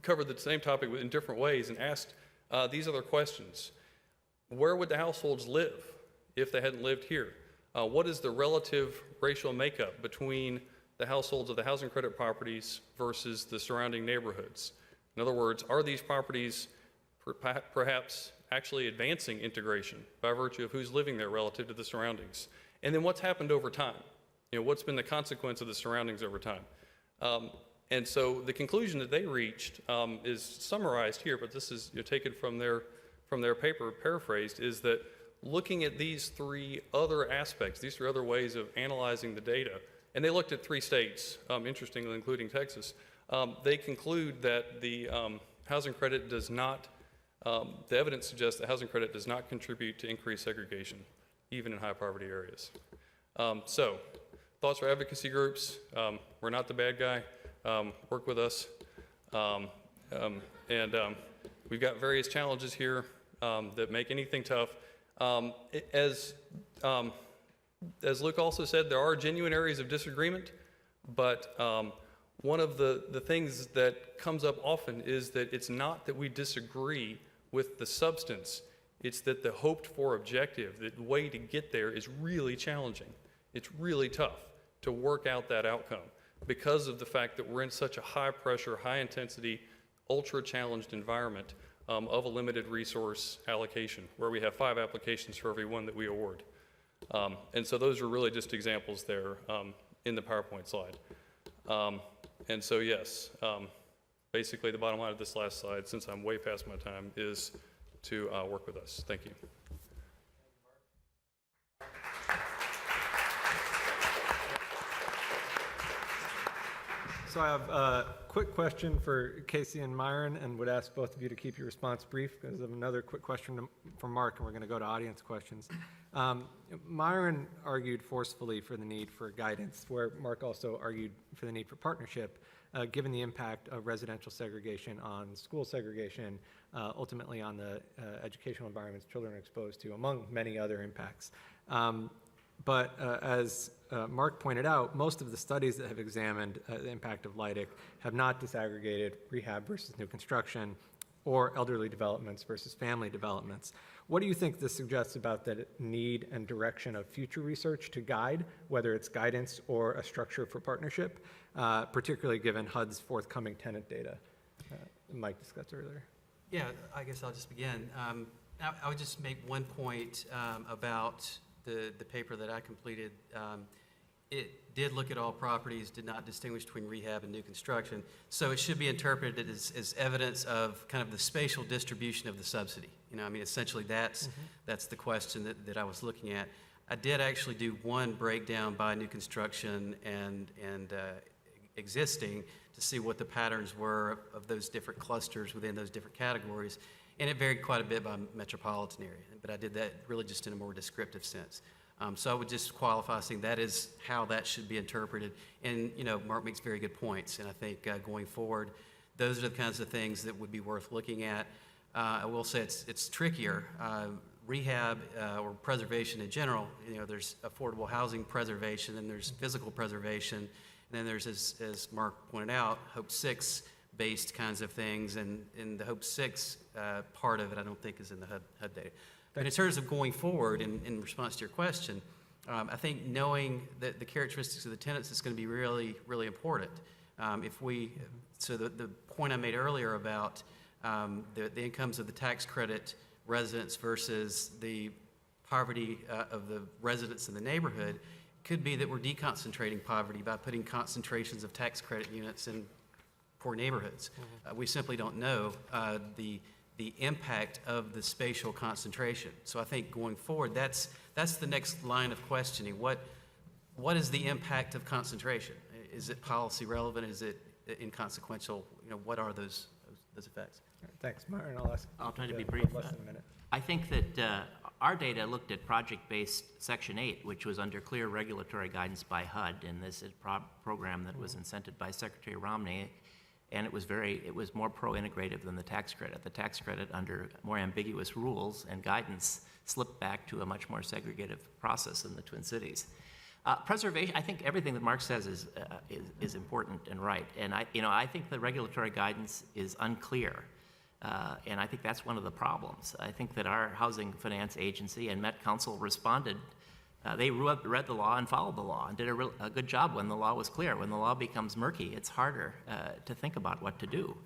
covered the same topic in different ways and asked these other questions. Where would the households live if they hadn't lived here? What is the relative racial makeup between the households of the housing credit properties versus the surrounding neighborhoods? In other words, are these properties perhaps actually advancing integration by virtue of who's living there relative to the surroundings? And then what's happened over time? What's been the consequence of the surroundings over time? And so the conclusion that they reached is summarized here, but this is taken from their paper, paraphrased, is that looking at these three other aspects, these three other ways of analyzing the data, and they looked at 3 states, interestingly, including Texas, they conclude that the housing credit does not, the evidence suggests that housing credit does not contribute to increased segregation, even in high poverty areas. So, thoughts for advocacy groups, we're not the bad guy, work with us, and we've got various challenges here that make anything tough. As Luke also said, there are genuine areas of disagreement, but one of the things that comes up often is that it's not that we disagree with the substance, It's that the hoped-for objective, the way to get there is really challenging. It's really tough to work out that outcome because of the fact that we're in such a high-pressure, high-intensity, ultra-challenged environment of a limited resource allocation, where we have 5 applications for every one that we award. And so those are really just examples there in the PowerPoint slide. And so yes, basically the bottom line of this last slide, since I'm way past my time, is to work with us. Thank you. So I have a quick question for Casey and Myron, and would ask both of you to keep your response brief, because I have another quick question for Mark, and we're going to go to audience questions. Myron argued forcefully for the need for guidance, where Mark also argued for the need for partnership, given the impact of residential segregation on school segregation, ultimately on the educational environments children are exposed to, among many other impacts. But as Mark pointed out, most of the studies that have examined the impact of LIHTC have not disaggregated rehab versus new construction or elderly developments versus family developments. What do you think this suggests about the need and direction of future research to guide, whether it's guidance or a structure for partnership, particularly given HUD's forthcoming tenant data Mike discussed earlier? Yeah, I guess I'll just begin. I would just make one point about the paper that I completed. It did look at all properties, did not distinguish between rehab and new construction. So it should be interpreted as evidence of kind of the spatial distribution of the subsidy. You know, I mean, essentially that's the question that I was looking at. I did actually do one breakdown by new construction and existing to see what the patterns were of those different clusters within those different categories. And it varied quite a bit by metropolitan area, but I did that really just in a more descriptive sense. So I would just qualify saying that is how that should be interpreted. And, you know, Mark makes very good points, and I think going forward, those are the kinds of things that would be worth looking at. I will say it's trickier. Rehab or preservation in general, you know, there's affordable housing preservation, and there's physical preservation, and then there's, as Mark pointed out, Hope 6 based kinds of things, and the Hope 6 part of it I don't think is in the HUD data. But in terms of going forward, in response to your question, I think knowing that the characteristics of the tenants is going to be really, really important. So the point I made earlier about the incomes of the tax credit residents versus the poverty of the residents in the neighborhood could be that we're deconcentrating poverty by putting concentrations of tax credit units in poor neighborhoods. We simply don't know the impact of the spatial concentration. So I think going forward, that's the next line of questioning. What is the impact of concentration? Is it policy relevant? Is it inconsequential? You know, what are those effects? Right, thanks, Myron. I'll try to be brief. Less than a minute. I think that our data looked at project-based Section 8, which was under clear regulatory guidance by HUD, and this is a program that was incented by Secretary Romney, and it was more pro-integrative than the tax credit. The tax credit, under more ambiguous rules and guidance, slipped back to a much more segregative process in the Twin Cities. Preservation, I think everything that Mark says is important and right, and I think the regulatory guidance is unclear. And I think that's one of the problems. I think that our Housing Finance Agency and Met Counsel responded. They read the law and followed the law and did a good job when the law was clear. When the law becomes murky, it's harder to think about what to do.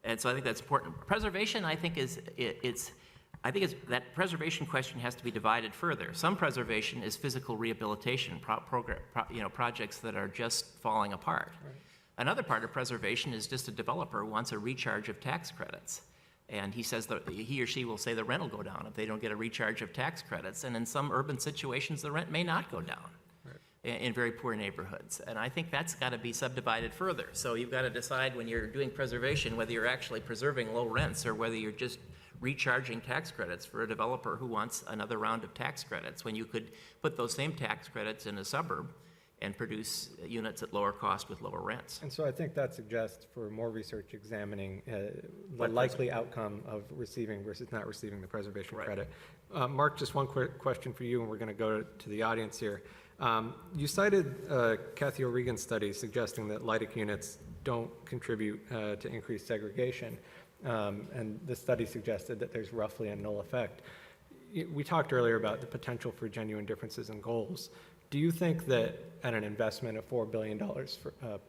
And so I think that's important. Preservation, I think, that preservation question has to be divided further. Some preservation is physical rehabilitation projects that are just falling apart. Right. Another part of preservation is just a developer wants a recharge of tax credits. And he says that he or she will say the rent will go down if they don't get a recharge of tax credits. And in some urban situations, the rent may not go down in very poor neighborhoods. And I think that's got to be subdivided further. So you've got to decide when you're doing preservation whether you're actually preserving low rents or whether you're just recharging tax credits for a developer who wants another round of tax credits, when you could put those same tax credits in a suburb and produce units at lower cost with lower rents. And so I think that suggests for more research examining the likely outcome of receiving versus not receiving the preservation credit. Mark, just one quick question for you, and we're going to go to the audience here. You cited Kathy O'Regan's study suggesting that LIHTC units don't contribute to increased segregation, and the study suggested that there's roughly a null effect. we talked earlier about the potential for genuine differences in goals. Do you think that at an investment of $4 billion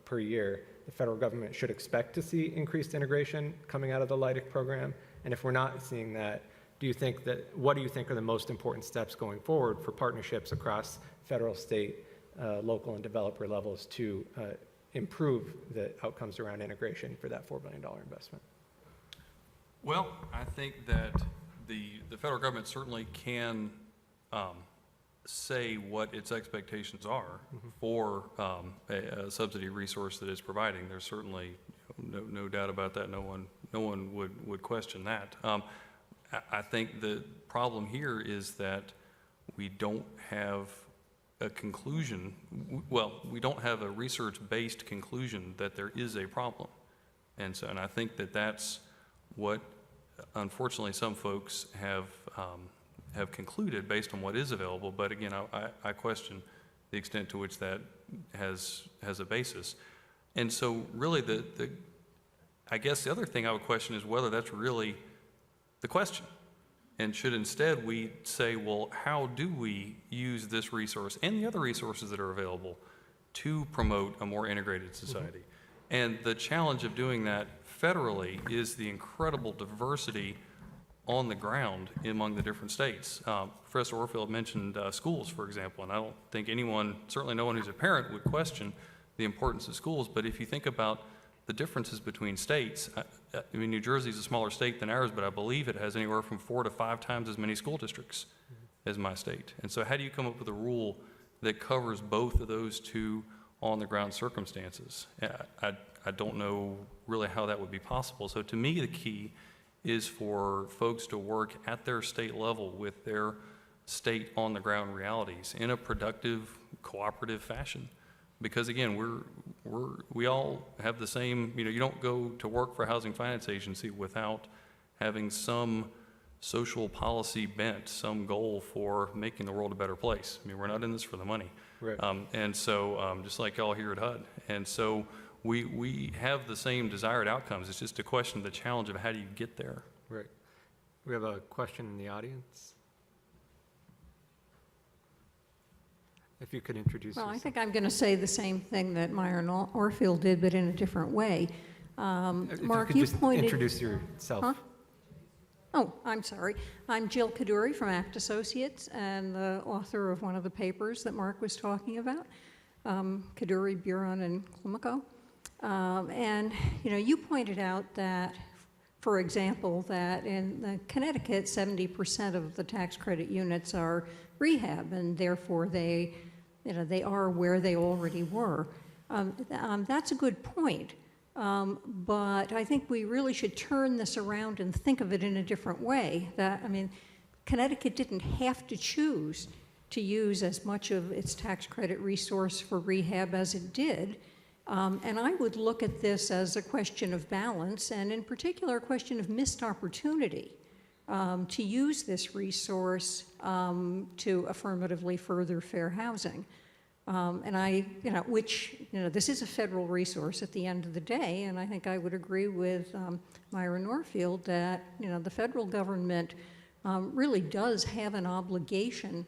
per year, the federal government should expect to see increased integration coming out of the LIHTC program? And if we're not seeing that, what do you think are the most important steps going forward for partnerships across federal, state, local, and developer levels to improve the outcomes around integration for that $4 billion investment? Well, I think that the federal government certainly can say what its expectations are for a subsidy resource that it's providing. There's certainly no doubt about that. No one would question that. I think the problem here is that we don't have a conclusion. Well, we don't have a research-based conclusion that there is a problem, and I think that that's what, unfortunately, some folks have concluded based on what is available. But again, I question the extent to which that has a basis. And so, really, I guess the other thing I would question is whether that's really the question. And should instead we say, well, how do we use this resource and the other resources that are available to promote a more integrated society? And the challenge of doing that federally is the incredible diversity on the ground among the different states. Professor Orfield mentioned schools, for example, and I don't think anyone, certainly no one who's a parent, would question the importance of schools. But if you think about the differences between states, I mean, New Jersey is a smaller state than ours, but I believe it has anywhere from 4 to 5 times as many school districts as my state. And so how do you come up with a rule that covers both of those two on-the-ground circumstances? I don't know really how that would be possible. So to me, the key is for folks to work at their state level with their state on-the-ground realities in a productive, cooperative fashion. Because again, we all have the same, you don't go to work for a housing finance agency without having some social policy bent, some goal for making the world a better place. I mean, we're not in this for the money. Right. And so, just like y'all here at HUD. And so we have the same desired outcomes. It's just a question of the challenge of how do you get there. Right. We have a question in the audience. If you could introduce yourself. Well, I think I'm going to say the same thing that Myron Orfield did, but in a different way. Mark, you pointed... Introduce yourself. Huh? Oh, I'm sorry. I'm Jill Kaduri from ACT Associates and the author of one of the papers that Mark was talking about, Kaduri, Buron, and Klumiko. And, you pointed out that, for example, that in Connecticut, 70% of the tax credit units are rehab, and therefore they are where they already were. That's a good point, but I think we really should turn this around and think of it in a different way. Connecticut didn't have to choose to use as much of its tax credit resource for rehab as it did, and I would look at this as a question of balance, and in particular a question of missed opportunity. To use this resource to affirmatively further fair housing. This is a federal resource at the end of the day, and I think I would agree with Myron Orfield that, the federal government really does have an obligation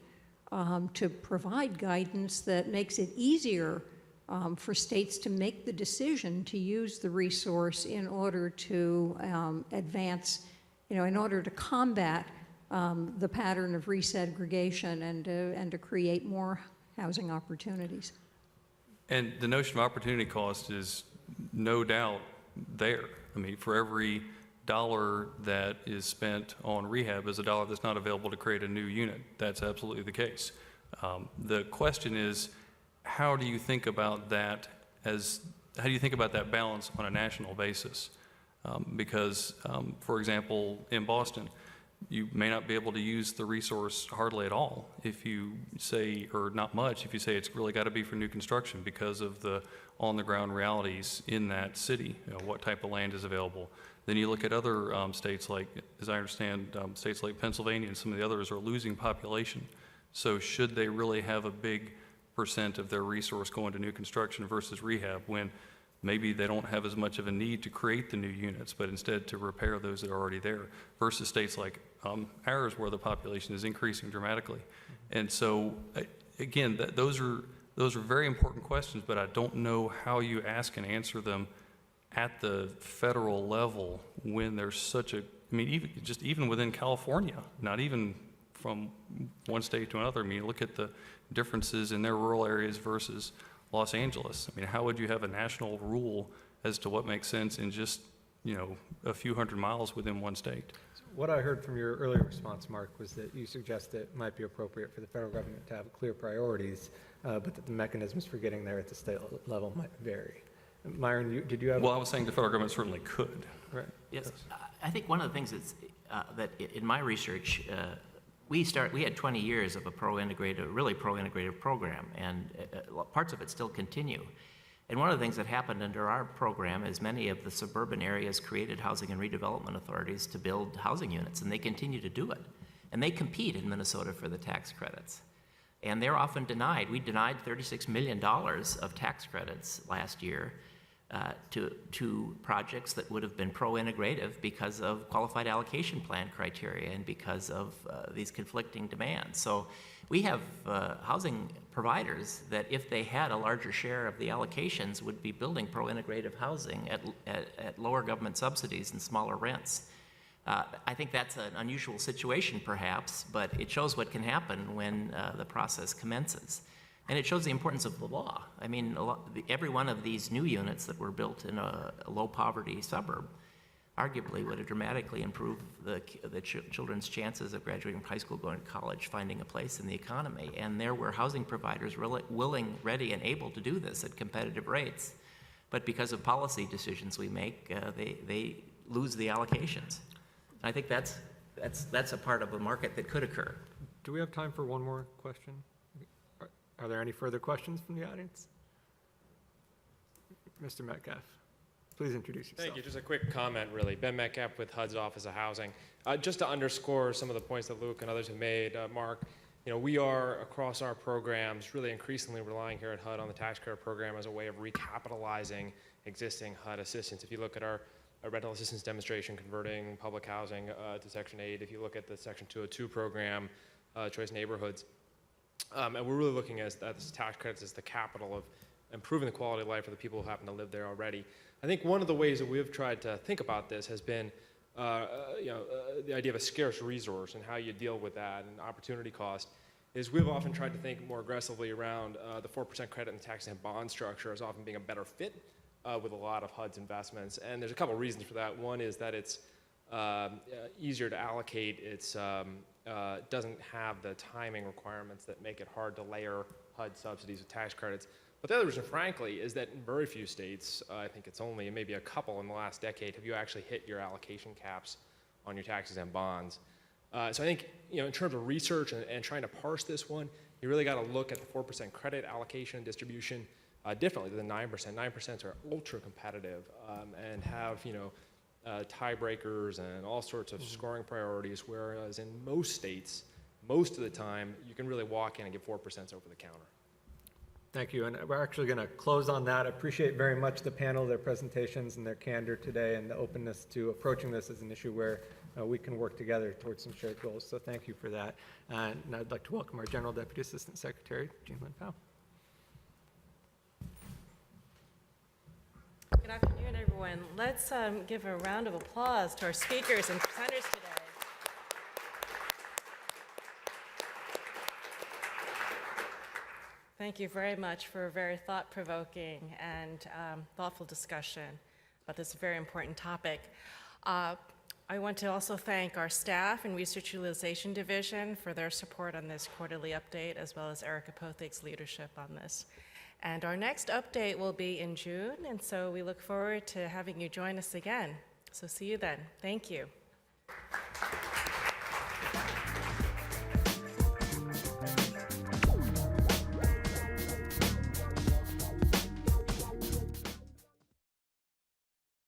to provide guidance that makes it easier for states to make the decision to use the resource in order to advance, in order to combat the pattern of resegregation and to create more housing opportunities. And the notion of opportunity cost is no doubt there. I mean, for every dollar that is spent on rehab is a dollar that's not available to create a new unit. That's absolutely the case. The question is, how do you think about that balance on a national basis? Because, for example, in Boston, you may not be able to use the resource hardly at all if you say, or not much, if you say it's really got to be for new construction because of the on-the-ground realities in that city, what type of land is available. Then you look at other states like, as I understand, states like Pennsylvania and some of the others are losing population. So should they really have a big percent of their resource going to new construction versus rehab when maybe they don't have as much of a need to create the new units, but instead to repair those that are already there, versus states like ours where the population is increasing dramatically. And so, again, those are very important questions, but I don't know how you ask and answer them at the federal level when there's such a, I mean, even within California, not even from one state to another. I mean, look at the differences in their rural areas versus Los Angeles. I mean, how would you have a national rule as to what makes sense in just, a few hundred miles within one state? What I heard from your earlier response, Mark, was that you suggest it might be appropriate for the federal government to have clear priorities, but that the mechanisms for getting there at the state level might vary. Myron, did you have? Well, I was saying the federal government certainly could. Right. Yes, I think one of the things that's, that in my research, we had 20 years of a really pro-integrative program, and parts of it still continue. And one of the things that happened under our program is many of the suburban areas created housing and redevelopment authorities to build housing units, and they continue to do it. And they compete in Minnesota for the tax credits. And they're often denied. We denied $36 million of tax credits last year to projects that would have been pro-integrative because of qualified allocation plan criteria and because of these conflicting demands. So we have housing providers that, if they had a larger share of the allocations, would be building pro-integrative housing at lower government subsidies and smaller rents. I think that's an unusual situation, perhaps, but it shows what can happen when the process commences. And it shows the importance of the law. I mean, every one of these new units that were built in a low-poverty suburb arguably would have dramatically improved the children's chances of graduating from high school, going to college, finding a place in the economy. And there were housing providers really willing, ready, and able to do this at competitive rates. But because of policy decisions we make, they lose the allocations. And I think that's a part of the market that could occur. Do we have time for one more question? Are there any further questions from the audience? Mr. Metcalf, please introduce yourself. Thank you. Just a quick comment, really. Ben Metcalf with HUD's Office of Housing. Just to underscore some of the points that Luke and others have made, Mark, we are, across our programs, really increasingly relying here at HUD on the tax credit program as a way of recapitalizing existing HUD assistance. If you look at our rental assistance demonstration converting public housing to Section 8, if you look at the Section 202 program, Choice Neighborhoods, and we're really looking at this tax credits as the capital of improving the quality of life for the people who happen to live there already. I think one of the ways that we've tried to think about this has been the idea of a scarce resource and how you deal with that and opportunity cost. Is we've often tried to think more aggressively around the 4% credit and tax-exempt bond structure as often being a better fit with a lot of HUD's investments. And there's a couple reasons for that. One is that it's easier to allocate. It's doesn't have the timing requirements that make it hard to layer HUD subsidies with tax credits. But the other reason, frankly, is that in very few states, I think it's only maybe a couple in the last decade, have you actually hit your allocation caps on your tax-exempt bonds. So I think, in terms of research and trying to parse this one, you really got to look at the 4% credit allocation distribution differently than 9%. 9% are ultra competitive and have, tiebreakers and all sorts of scoring priorities, whereas in most states, most of the time, you can really walk in and get 4% over the counter. Thank you, and we're actually going to close on that. I appreciate very much the panel, their presentations, and their candor today, and the openness to approaching this as an issue where we can work together towards some shared goals. So thank you for that. And I'd like to welcome our General Deputy Assistant Secretary, Jean Lynn Powell. Good afternoon, everyone. Let's give a round of applause to our speakers and presenters today. Thank you very much for a very thought-provoking and thoughtful discussion about this very important topic. I want to also thank our staff and Research Utilization Division for their support on this quarterly update, as well as Erika Poethig's leadership on this. And our next update will be in June, and so we look forward to having you join us again. So see you then. Thank you.